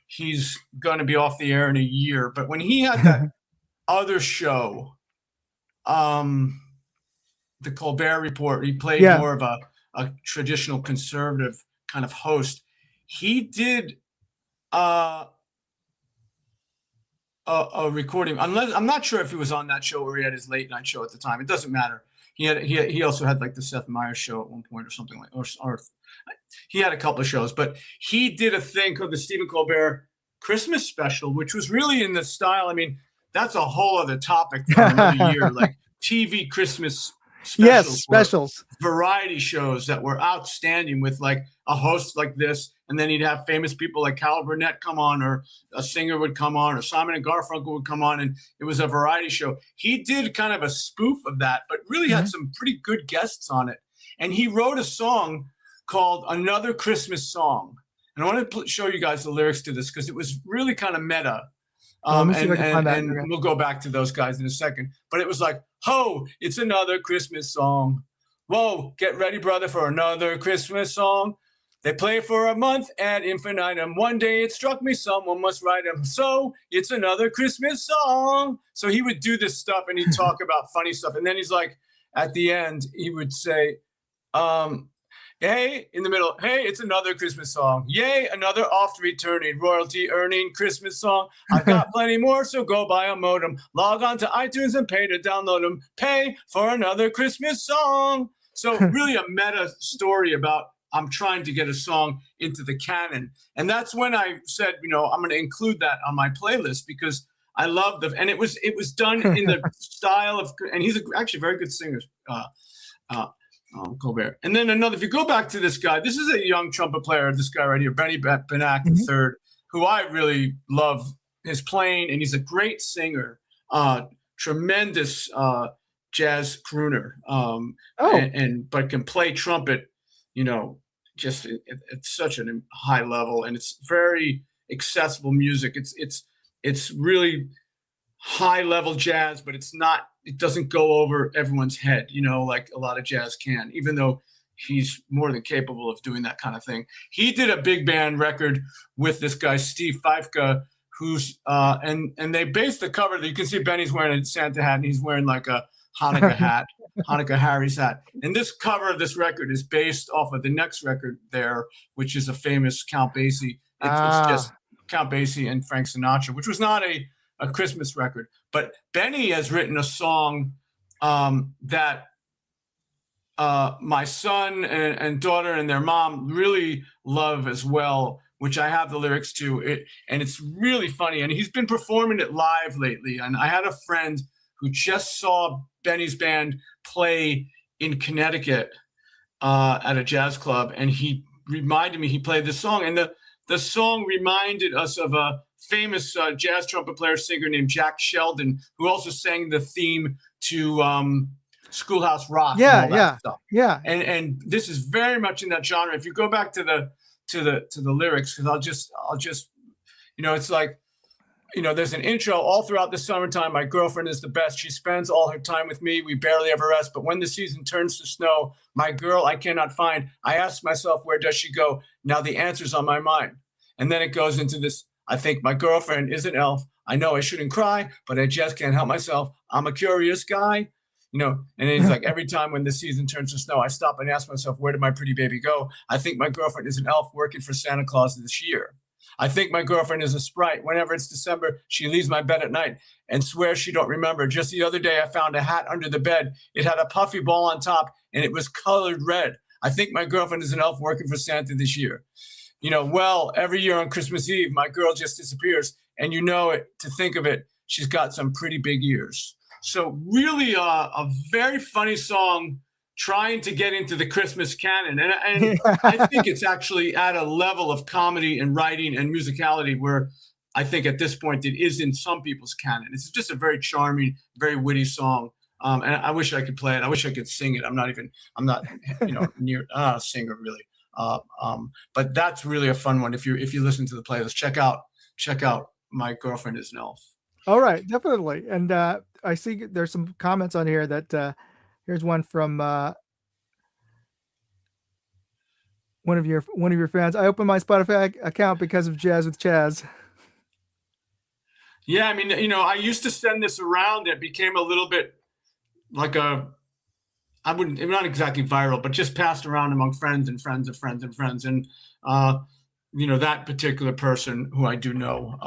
he's going to be off the air in a year, but when he had that other show, the Colbert Report, he played more of a traditional conservative kind of host. He did a recording, unless I'm not sure if he was on that show or he had his late night show at the time. It doesn't matter. He also had like the Seth Meyers show at one point or something like, or he had a couple of shows, but he did a thing called the Stephen Colbert Christmas Special, which was really in the style. I mean, that's a whole other topic for another year, like TV Christmas specials, variety shows that were outstanding with like a host like this. And then he'd have famous people like Carol Burnett come on, or a singer would come on, or Simon and Garfunkel would come on. And it was a variety show. He did kind of a spoof of that, but really had some pretty good guests on it. And he wrote a song called Another Christmas Song. And I want to show you guys the lyrics to this because it was really kind of meta. And we'll go back to those guys in a second. But it was like, ho, it's another Christmas song. Whoa, get ready, brother, for another Christmas song. They play for a month ad infinitum. One day it struck me someone must write them. So it's another Christmas song. So he would do this stuff and he'd talk about funny stuff. And then he's like, at the end, he would say, um, hey, in the middle, hey, it's another Christmas song. Yay, another oft returning royalty earning Christmas song. I've got plenty more, so go buy a modem. Log on to iTunes and pay to download them. Pay for another Christmas song. So really a meta story about I'm trying to get a song into the canon. And that's when I said, I'm going to include that on my playlist because I love and it was done in the style of, and he's actually a very good singer, Colbert. And then if you go back to this guy, this is a young trumpet player, this guy right here, Benny Benack III, who I really love his playing, and he's a great singer, tremendous jazz crooner, but can play trumpet, just at such a high level, and it's very accessible music. It's really high level jazz, but it doesn't go over everyone's head, like a lot of jazz can, even though he's more than capable of doing that kind of thing. He did a big band record with this guy, Steve Feifke, who's, and they based the cover that you can see Benny's wearing a Santa hat and he's wearing like a Hanukkah hat, Hanukkah Harry's hat. And this cover of this record is based off of the next record there, which is a famous Count Basie. It's just Count Basie and Frank Sinatra, which was not a Christmas record. But Benny has written a song that my son and daughter and their mom really love as well, which I have the lyrics to. And it's really funny. And he's been performing it live lately. And I had a friend who just saw Benny's band play in Connecticut at a jazz club. And he reminded me, he played this song. And the song reminded us of a famous jazz trumpet player singer named Jack Sheldon, who also sang the theme to Schoolhouse Rock. Yeah, and all that stuff. Yeah. And this is very much in that genre. If you go back to the lyrics, because I'll just it's like, there's an intro all throughout the summertime. My girlfriend is the best. She spends all her time with me. We barely ever rest. But when the season turns to snow, my girl I cannot find. I ask myself, where does she go? Now the answer's on my mind. And then it goes into this. I think my girlfriend is an elf. I know I shouldn't cry, but I just can't help myself. I'm a curious guy. And it's like every time when the season turns to snow, I stop and ask myself, where did my pretty baby go? I think my girlfriend is an elf working for Santa Claus this year. I think my girlfriend is a sprite. Whenever it's December, she leaves my bed at night and swears she don't remember. Just the other day, I found a hat under the bed. It had a puffy ball on top, and it was colored red. I think my girlfriend is an elf working for Santa this year. Well, every year on Christmas Eve, my girl just disappears. And to think of it, she's got some pretty big ears. So really a very funny song trying to get into the Christmas canon. And I think it's actually at a level of comedy and writing and musicality where I think at this point it is in some people's canon. It's just a very charming, very witty song. And I wish I could play it. I wish I could sing it. I'm not near a singer really. But that's really a fun one. If you listen to the playlist, check out My Girlfriend is an Elf. All right, definitely. And I see there's some comments on here that here's one from one of your fans. I opened my Spotify account because of Jazz with Chaz. Yeah, I mean, I used to send this around. It became a little bit like not exactly viral, but just passed around among friends and friends of friends and friends. And, that particular person who I do know,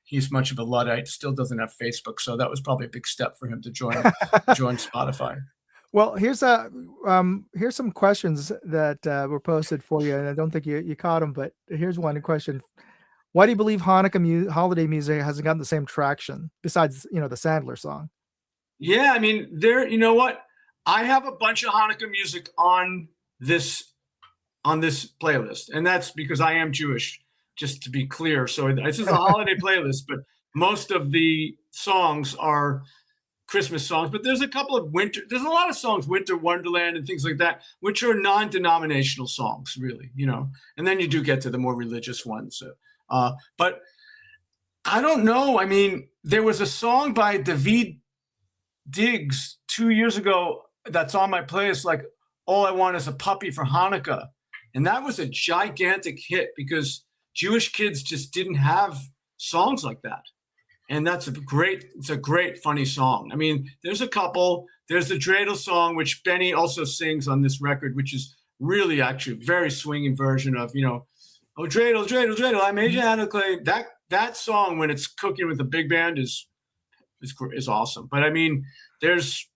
he's much of a Luddite, still doesn't have Facebook. So that was probably a big step for him to join Spotify. Well, here's some questions that were posted for you. And I don't think you caught them, but here's one question. Why do you believe Hanukkah holiday music hasn't gotten the same traction besides, the Sandler song? Yeah, I mean, you know what? I have a bunch of Hanukkah music on this playlist, and that's because I am Jewish, just to be clear. So this is a holiday playlist, but most of the songs are Christmas songs, but there's a couple of there's a lot of songs, Winter Wonderland and things like that, which are non-denominational songs, really, and then you do get to the more religious ones. But I don't know. I mean, there was a song by David Diggs 2 years ago that's on my playlist, like All I Want Is a Puppy for Hanukkah. And that was a gigantic hit because Jewish kids just didn't have songs like that. And it's a great funny song. I mean, there's a couple. There's the dreidel song, which Benny also sings on this record, which is really actually a very swinging version of, oh dreidel, dreidel, dreidel, I made you out of clay. That song when it's cooking with the big band is awesome. But I mean, there's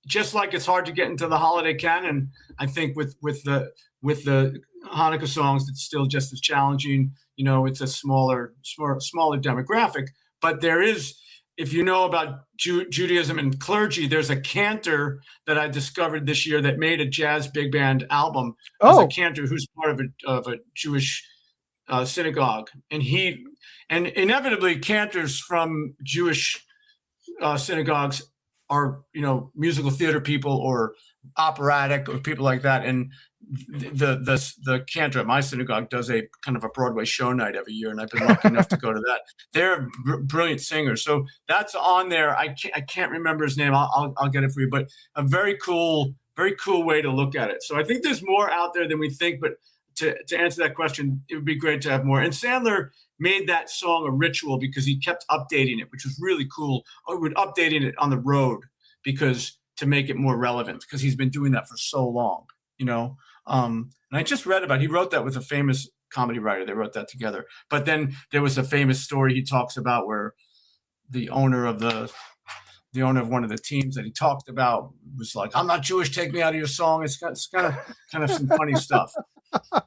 just like it's hard to get into the holiday canon. I think with the Hanukkah songs, it's still just as challenging. It's a smaller demographic. But there is, if you know about Judaism and clergy, there's a cantor that I discovered this year that made a jazz big band album as a cantor who's part of a Jewish synagogue, and inevitably cantors from Jewish synagogues are musical theater people or operatic or people like that, and the cantor at my synagogue does a kind of a Broadway show night every year, and I've been lucky enough to go to that. They're brilliant singers, so that's on there. I can't remember his name. I'll get it for you, but a very cool way to look at it. So I think there's more out there than we think, but to answer that question, it would be great to have more. And Sandler made that song a ritual because he kept updating it, which was really cool. Or would updating it on the road to make it more relevant, because he's been doing that for so long, And I just read about, he wrote that with a famous comedy writer. They wrote that together. But then there was a famous story he talks about where the owner of one of the teams that he talked about was like, "I'm not Jewish, take me out of your song." It's kind of some funny stuff.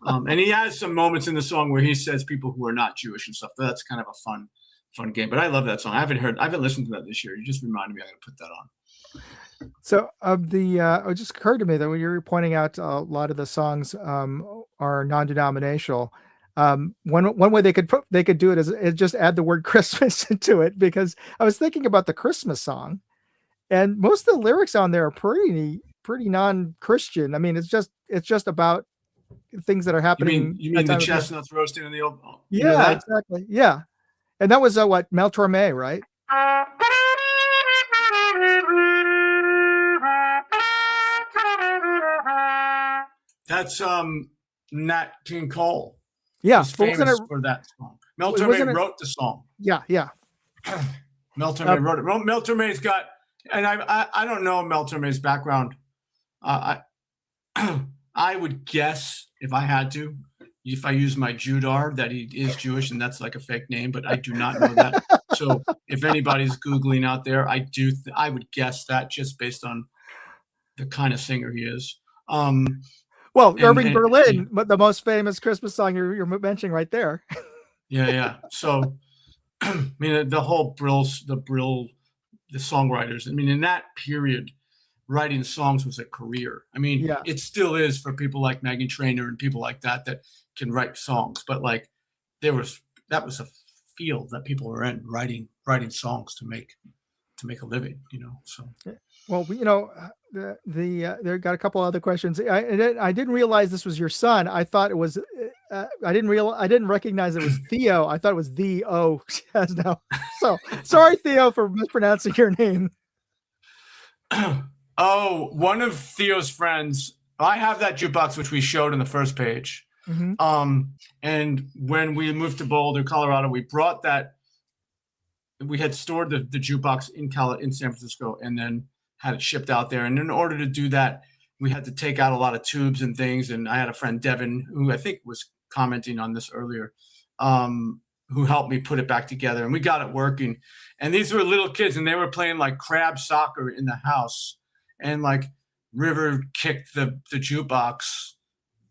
And he has some moments in the song where he says people who are not Jewish and stuff. That's kind of a fun game. But I love that song. I haven't listened to that this year. You just reminded me. I'm going to put that on. So it just occurred to me that when you were pointing out a lot of the songs are non-denominational. One way they could do it is just add the word Christmas into it, because I was thinking about the Christmas song, and most of the lyrics on there are pretty non-Christian. I mean, it's just about things that are happening. You mean the chestnuts roasting in the old? Yeah, exactly. Yeah, and that was what, Mel Torme, right? That's Nat King Cole. Yeah, He's famous for that song. Mel Torme wrote the song. Yeah. Mel Torme wrote it. Mel Torme's got, and I don't know Mel Torme's background. I would guess, if I had to, if I use my Judar, that he is Jewish, and that's like a fake name, but I do not know that. So if anybody's Googling out there, I would guess that just based on the kind of singer he is. Well, Irving Berlin, the most famous Christmas song you're mentioning right there. Yeah. So, I mean, the whole the songwriters. I mean, in that period, writing songs was a career. I mean, It still is for people like Meghan Trainor and people like that can write songs. But like, that was a field that people were in, writing songs to make a living. So. Well, there got a couple other questions. I didn't realize this was your son. I thought it was. I didn't recognize it was Theo. I thought it was Theo. No. So sorry, Theo, for mispronouncing your name. Oh, one of Theo's friends. I have that jukebox which we showed in the first page. Mm-hmm. And when we moved to Boulder, Colorado, we brought that. We had stored the jukebox in San Francisco, and then had it shipped out there. And in order to do that, we had to take out a lot of tubes and things. And I had a friend, Devin, who I think was commenting on this earlier, who helped me put it back together. And we got it working. And these were little kids, and they were playing like crab soccer in the house. And like River kicked the jukebox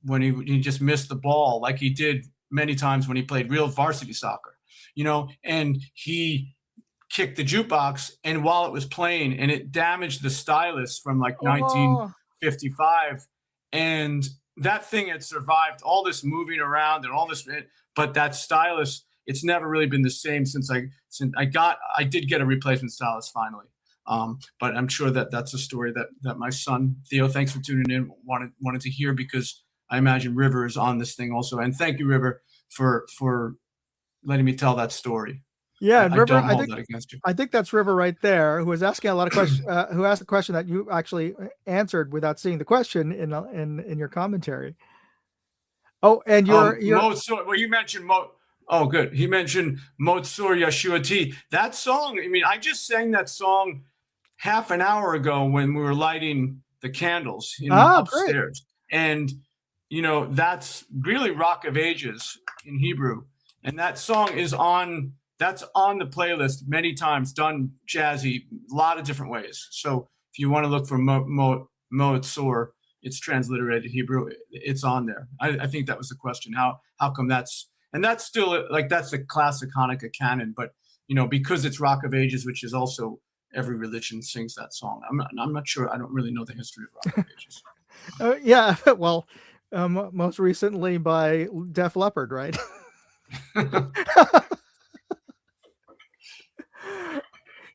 when he just missed the ball, like he did many times when he played real varsity soccer, and he kicked the jukebox, and while it was playing, and it damaged the stylus from like 1955, and that thing had survived all this moving around and all this, but that stylus, it's never really been the same since I did get a replacement stylus finally. But I'm sure that's a story that my son Theo, thanks for tuning in, wanted to hear, because I imagine River is on this thing also. And thank you, River, for letting me tell that story. Yeah, and I River, don't hold that against you. I think that's River right there, who was asking a lot of questions, who asked a question that you actually answered without seeing the question in your commentary. Oh, and your Motsur. Well, you mentioned Mo. Oh, good. He mentioned Motsur Yeshuati. That song. I mean, I just sang that song half an hour ago when we were lighting the candles in great. upstairs, and that's really Rock of Ages in Hebrew, and that song is on. That's on the playlist many times, done jazzy, a lot of different ways. So if you want to look for Motsur, it's transliterated Hebrew. It's on there. I think that was the question. How come that's still like that's a classic Hanukkah canon, but because it's Rock of Ages, which is also every religion sings that song. I'm not sure. I don't really know the history of Rock of Ages. Yeah, well, most recently by Def Leppard, right?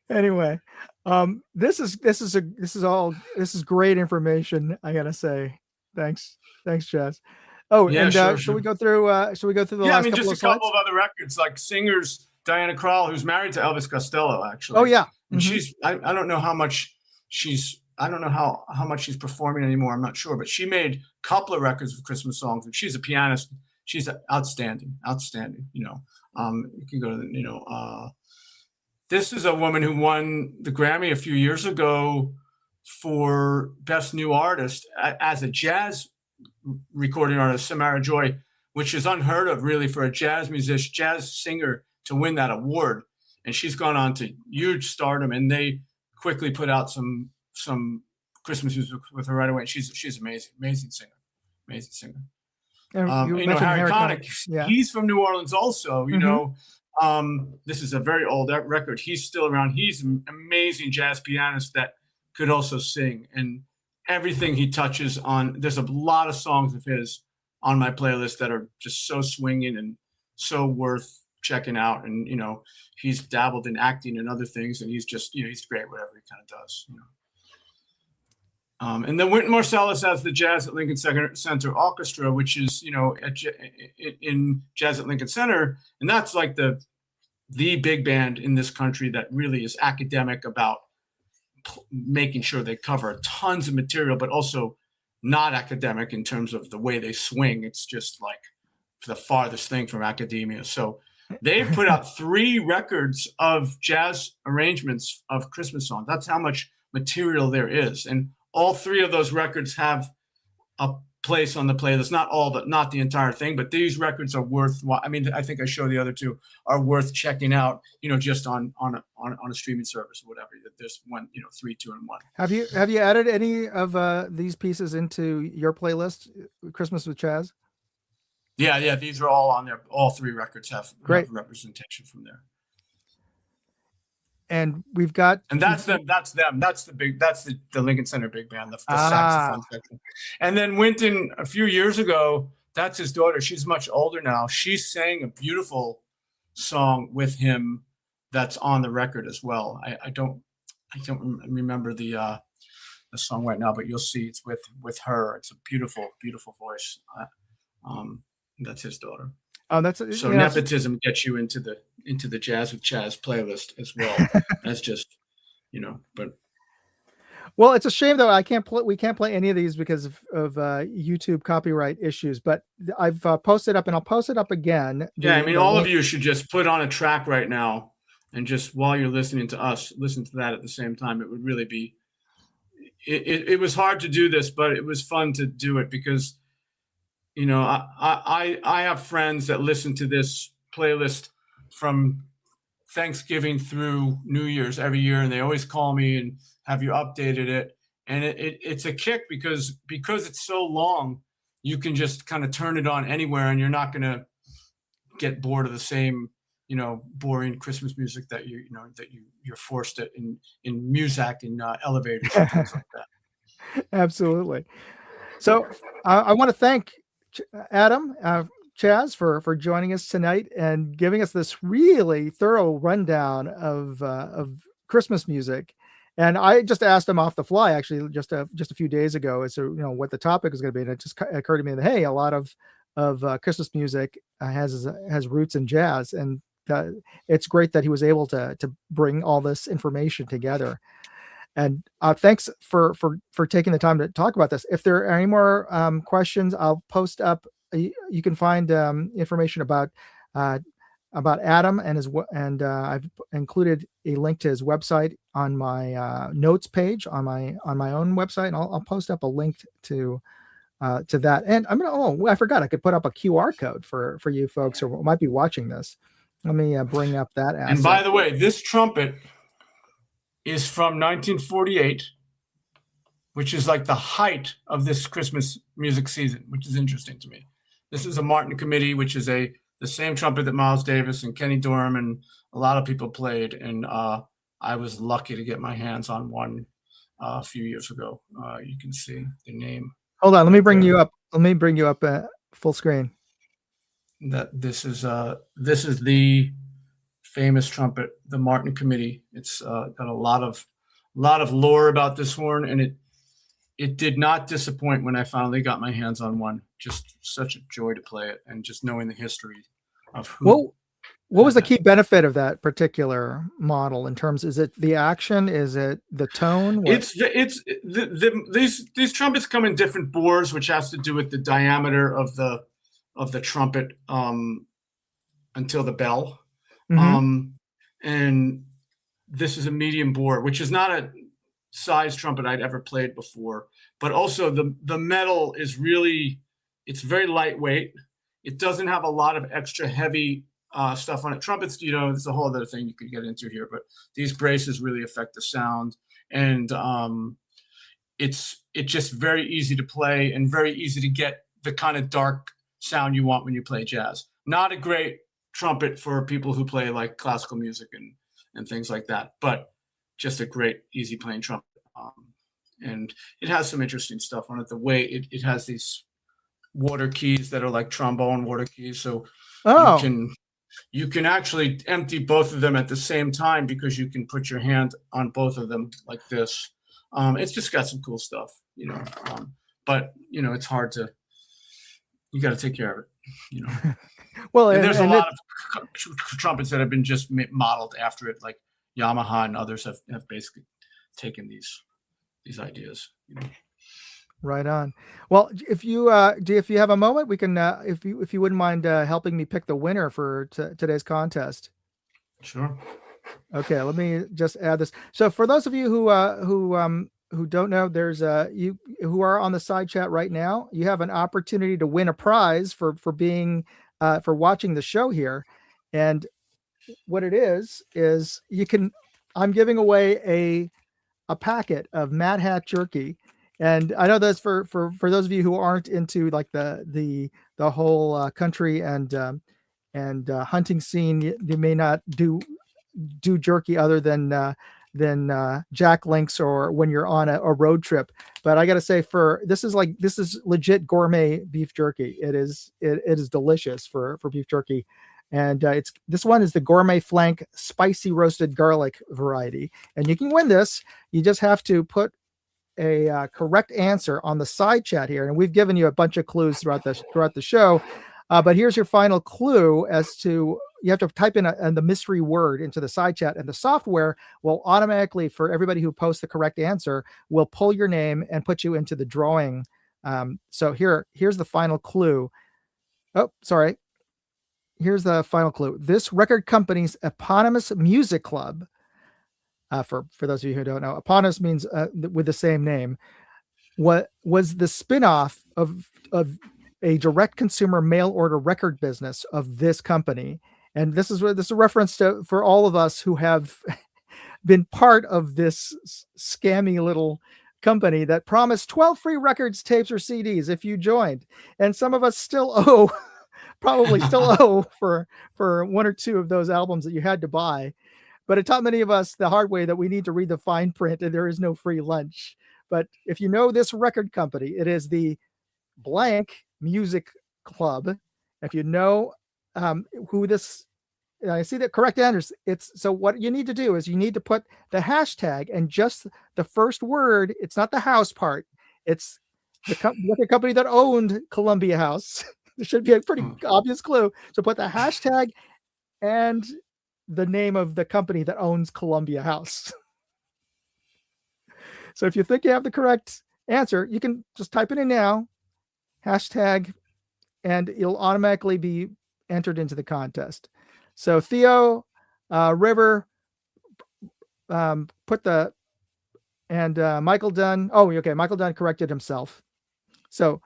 Anyway, this is great information, I gotta say. Thanks, Chaz. Oh, Yeah, and sure, should we sure. go through the Yeah, I last mean, couple just a of slides? couple of other records, like singers Diana Krall, who's married to Elvis Costello, actually. Oh yeah, and she's I don't know how much she's I don't know how much she's performing anymore. I'm not sure, but she made a couple of records of Christmas songs, and she's a pianist. She's outstanding, outstanding. You can go to this is a woman who won the Grammy a few years ago for Best New Artist as a jazz recording artist, Samara Joy, which is unheard of really for a jazz musician, jazz singer to win that award. And she's gone on to huge stardom, and they quickly put out some Christmas music with her right away. She's amazing, amazing singer. and you mentioned Harry Harry Connick, yeah. he's from New Orleans also. This is a very old record. He's still around. He's an amazing jazz pianist that could also sing, and everything he touches on. There's a lot of songs of his on my playlist that are just so swinging and so worth checking out. And he's dabbled in acting and other things, and he's just he's great whatever he kind of does. And then Wynton Marsalis has the Jazz at Lincoln Center Orchestra, which is in Jazz at Lincoln Center, and that's like the big band in this country that really is academic about making sure they cover tons of material, but also not academic in terms of the way they swing. It's just like the farthest thing from academia. So they've put out 3 records of jazz arrangements of Christmas songs. That's how much material there is. And all 3 of those records have a place on the playlist. Not the entire thing, but these records are worth. I mean, I think I show the other 2 are worth checking out. Just on a streaming service or whatever. There's one, 3, 2, and 1. Have you added any of these pieces into your playlist, Christmas with Chaz? Yeah. These are all on there. All 3 records have representation from there. And we've got, and that's them. That's the Lincoln Center big band, the saxophone section. And then Wynton, a few years ago, that's his daughter. She's much older now. She sang a beautiful song with him that's on the record as well. I don't remember the song right now, but you'll see it's with her. It's a beautiful, beautiful voice. That's his daughter. Oh, that's so nepotism gets you into the Jazz with Chaz playlist as well. That's just, but. Well, it's a shame though. We can't play any of these because of YouTube copyright issues. But I've posted up, and I'll post it up again. Yeah, I mean, all of you should just put on a track right now, and just while you're listening to us, listen to that at the same time. It would really be. It was hard to do this, but it was fun to do it because. I have friends that listen to this playlist from Thanksgiving through New Year's every year, and they always call me and have you updated it. And it's a kick because it's so long, you can just kind of turn it on anywhere, and you're not going to get bored of the same, boring Christmas music that you're forced to in Muzak and elevators and things like that. Absolutely. So I want to thank Adam, Chaz, for joining us tonight and giving us this really thorough rundown of Christmas music. And I just asked him off the fly, actually, just a few days ago, as to what the topic was going to be, and it just occurred to me that hey, a lot of Christmas music has roots in jazz, and it's great that he was able to bring all this information together. And thanks for taking the time to talk about this. If there are any more questions, I'll post up. You can find information about Adam and I've included a link to his website on my notes page on my own website, and I'll post up a link to that. And I'm gonna I forgot I could put up a QR code for you folks who might be watching this. Let me bring up that asset. And by the way, this trumpet is from 1948, which is like the height of this Christmas music season, which is interesting to me. This is a Martin Committee, which is the same trumpet that Miles Davis and Kenny Dorham and a lot of people played. And I was lucky to get my hands on one a few years ago. You can see the name. Hold on, let me bring you up. Let me bring you up full screen. That this is the famous trumpet, the Martin Committee. It's got a lot of lore about this horn, and it did not disappoint when I finally got my hands on one. Just such a joy to play it, and just knowing the history of who. What was the key benefit of that particular model in terms? Is it the action? Is it the tone? What? These trumpets come in different bores, which has to do with the diameter of the trumpet until the bell. Mm-hmm. And this is a medium bore, which is not a size trumpet I'd ever played before. But also the metal is it's very lightweight. It doesn't have a lot of extra heavy stuff on it. Trumpets, it's a whole other thing you could get into here, but these braces really affect the sound. And it's just very easy to play and very easy to get the kind of dark sound you want when you play jazz. Not a great trumpet for people who play like classical music and things like that, but just a great easy playing trumpet. And it has some interesting stuff on it. The way it has these water keys that are like trombone water keys. So you can actually empty both of them at the same time because you can put your hand on both of them like this. It's just got some cool stuff, but it's hard to, you got to take care of it, Well, and there's a lot of trumpets that have been just modeled after it, like Yamaha and others have basically taken these ideas. Right on. Well, if you have a moment, we can if you wouldn't mind helping me pick the winner for today's contest. Sure. Okay, let me just add this. So for those of you who don't know, there's you who are on the side chat right now, you have an opportunity to win a prize for being for watching the show here. And what it is I'm giving away a packet of Mad Hat jerky. And I know that's for those of you who aren't into like the whole country and hunting scene, you may not do jerky other than Jack Links or when you're on a road trip. But I got to say, this is legit gourmet beef jerky. It is delicious for beef jerky. And this one is the gourmet flank spicy roasted garlic variety. And you can win this. You just have to put a correct answer on the side chat here. And we've given you a bunch of clues throughout the show. But here's your final clue as to, you have to type in the mystery word into the side chat, and the software will automatically, for everybody who posts the correct answer, will pull your name and put you into the drawing. So here's the final clue. Oh, sorry. Here's the final clue. This record company's eponymous music club, for those of you who don't know, eponymous means with the same name, what was the spinoff of a direct consumer mail order record business of this company. And this is a reference to, for all of us who have been part of this scammy little company that promised 12 free records, tapes, or CDs if you joined. And some of us still owe, probably still owe for one or two of those albums that you had to buy. But it taught many of us the hard way that we need to read the fine print and there is no free lunch. But if you know this record company, it is the blank music club. If you know who this, I see the correct answers. So what you need to do is you need to put the hashtag and just the first word. It's not the house part. It's the company that owned Columbia House. There should be a pretty obvious clue. So put the hashtag and the name of the company that owns Columbia House. So if you think you have the correct answer, you can just type it in now, hashtag, and you'll automatically be entered into the contest. So Theo, River, put the, and Michael Dunn. Oh, okay. Michael Dunn corrected himself. So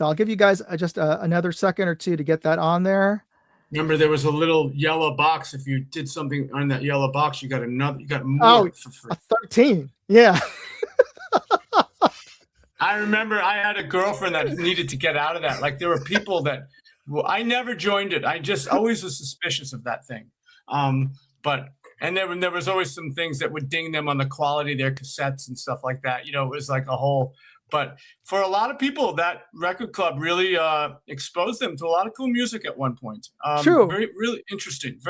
I'll give you guys just another second or two to get that on there. Remember, there was a little yellow box. If you did something on that yellow box, you got more. Oh, for free. 13. Yeah. I remember I had a girlfriend that needed to get out of that. Like there were people that, well, I never joined it. I just always was suspicious of that thing. And there was always some things that would ding them on the quality of their cassettes and stuff like that. You know, it was like a whole, but for a lot of people, that record club really exposed them to a lot of cool music at one point. True. Very, really interesting.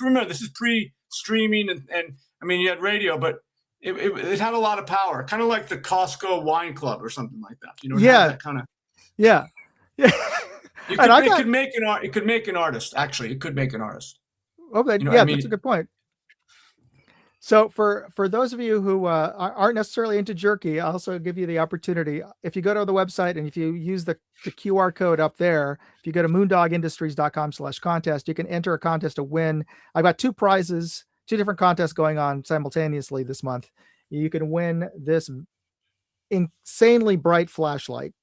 Remember, this is pre-streaming and I mean, you had radio, but it had a lot of power, kind of like the Costco Wine Club or something like that. You know, yeah, that kind of, yeah. It could make an artist. Actually, it could make an artist. Okay, you know, yeah, that's a good point. So for those of you who aren't necessarily into jerky, I'll also give you the opportunity. If you go to the website and if you use the QR code up there, if you go to moondogindustries.com/contest, you can enter a contest to win. I've got two prizes, two different contests going on simultaneously this month. You can win this insanely bright flashlight.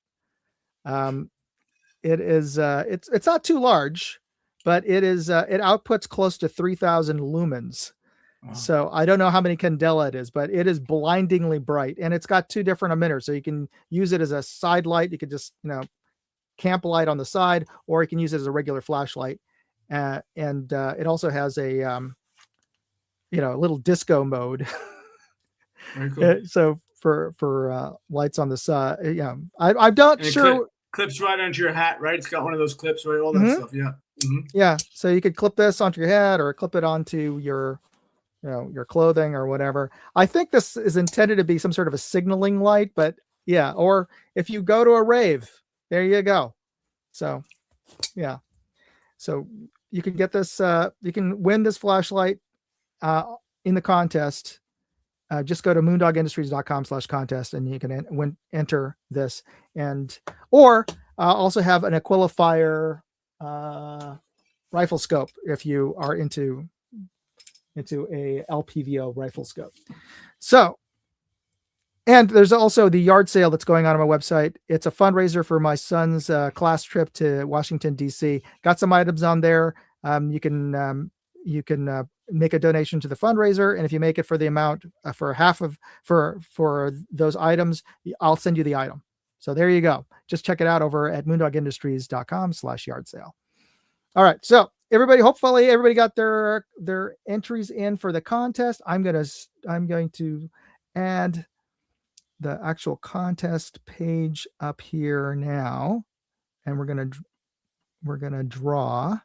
It is it's not too large, but it outputs close to 3,000 lumens. Wow. So I don't know how many candela it is, but it is blindingly bright, and it's got two different emitters. So you can use it as a side light. You could just, camp light on the side, or you can use it as a regular flashlight. And it also has a, little disco mode. Very cool. So for lights on the side, I'm not sure. Clips right onto your hat, right? It's got one of those clips, right? All that stuff, yeah. Mm-hmm. Yeah. So you could clip this onto your head or clip it onto your clothing or whatever. I think this is intended to be some sort of a signaling light, but yeah. Or if you go to a rave, there you go. So, yeah. So you can get this, you can win this flashlight in the contest. Just go to moondogindustries.com/contest and you can enter this, or also have an Aquilifire rifle scope if you are into a LPVO rifle scope. So, and there's also the yard sale that's going on my website. It's a fundraiser for my son's class trip to Washington, D.C. Got some items on there. You can make a donation to the fundraiser, and if you make it for the amount for half of for those items, I'll send you the item. So there you go. Just check it out over at moondogindustries.com/yard sale. All right. So hopefully everybody got their entries in for the contest. I'm going to add the actual contest page up here now, and we're going to draw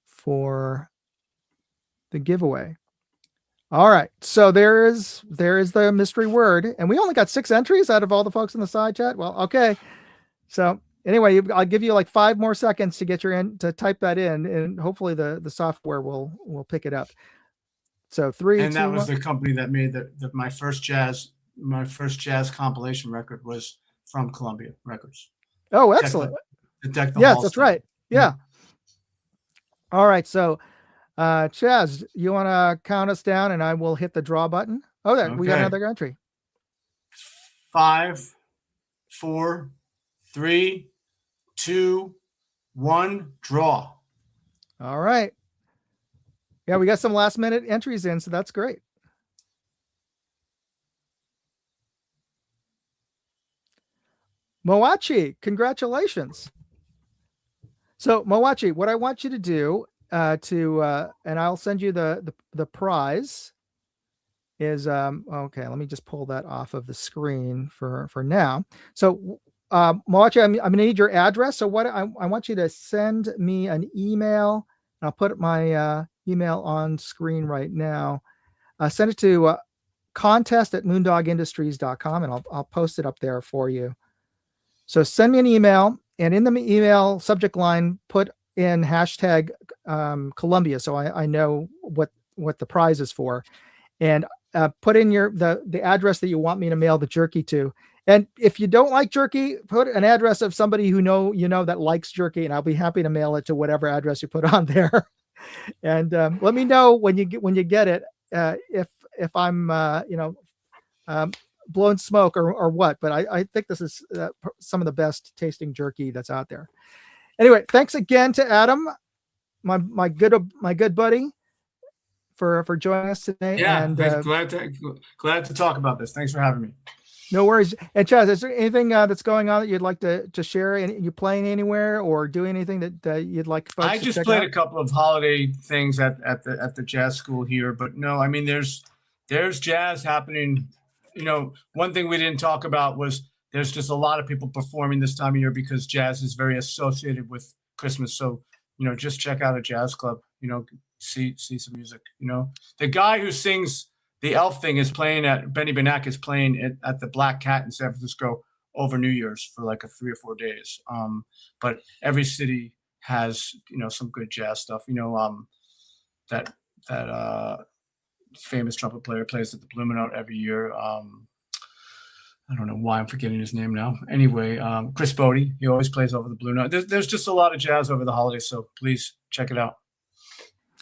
for the giveaway. All right. So there is the mystery word, and we only got 6 entries out of all the folks in the side chat. Well, okay. So anyway, I'll give you like 5 more seconds to get to type that in, and hopefully the software will pick it up. So 3, and 2, that was 1. the company that made my first jazz compilation record was from Columbia Records. Oh, excellent. Yes, that's right. Yeah. All right. So Chaz, you want to count us down and I will hit the draw button? Oh, there, we got another entry. 5, 4, 3, 2, 1, draw. All right. Yeah, we got some last minute entries in, so that's great. Moachi, congratulations. So Moachi, what I want you to do and I'll send you the prize is okay, let me just pull that off of the screen for now. So Moachi, I'm gonna need your address. So what I want you to send me an email. I'll put my email on screen right now. Send it to contest@moondogindustries.com, and I'll post it up there for you. So send me an email, and in the email subject line, put in hashtag Columbia, so I know what the prize is for, and put in the address that you want me to mail the jerky to. And if you don't like jerky, put an address of somebody who that likes jerky, and I'll be happy to mail it to whatever address you put on there. And let me know when you get it, if I'm blowing smoke or what. But I think this is some of the best tasting jerky that's out there. Anyway, thanks again to Adam, my good buddy, for joining us today. Yeah, and glad to talk about this. Thanks for having me. No worries. And Chaz, is there anything that's going on that you'd like to share? You playing anywhere or doing anything that you'd like folks I to just check played out? a couple of holiday things at the jazz school here, but no, I mean there's jazz happening. One thing we didn't talk about was there's just a lot of people performing this time of year because jazz is very associated with Christmas. So just check out a jazz club. See some music. The guy who sings the elf thing is playing Benny Benack is playing at the Black Cat in San Francisco over New Year's for like 3 or 4 days. But every city has some good jazz stuff. That famous trumpet player plays at the Blue Note every year. I don't know why I'm forgetting his name now. Anyway, Chris Bodie, he always plays over the Blue Note. There's just a lot of jazz over the holidays, so please check it out.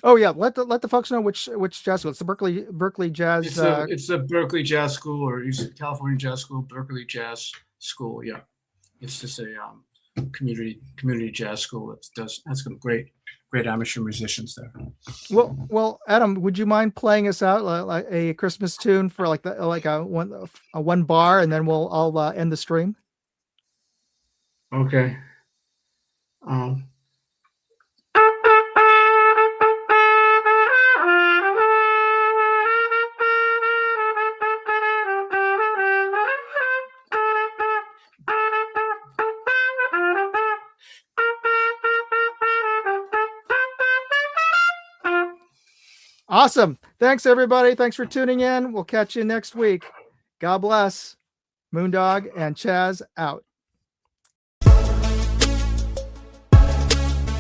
Oh yeah, let the folks know which jazz school. It's the Berkeley Jazz. It's the Berkeley Jazz School, or California Jazz School, Berkeley Jazz School. Yeah, it's just a community jazz school that's some great amateur musicians there. Well, Adam, would you mind playing us out like a Christmas tune for a one bar, and then I'll end the stream. Okay. Awesome. Thanks, everybody. Thanks for tuning in. We'll catch you next week. God bless. Moondog and Chaz out.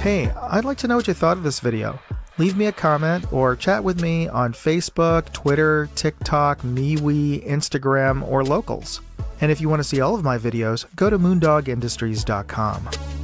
Hey, I'd like to know what you thought of this video. Leave me a comment or chat with me on Facebook, Twitter, TikTok, MeWe, Instagram, or Locals. And if you want to see all of my videos, go to moondogindustries.com.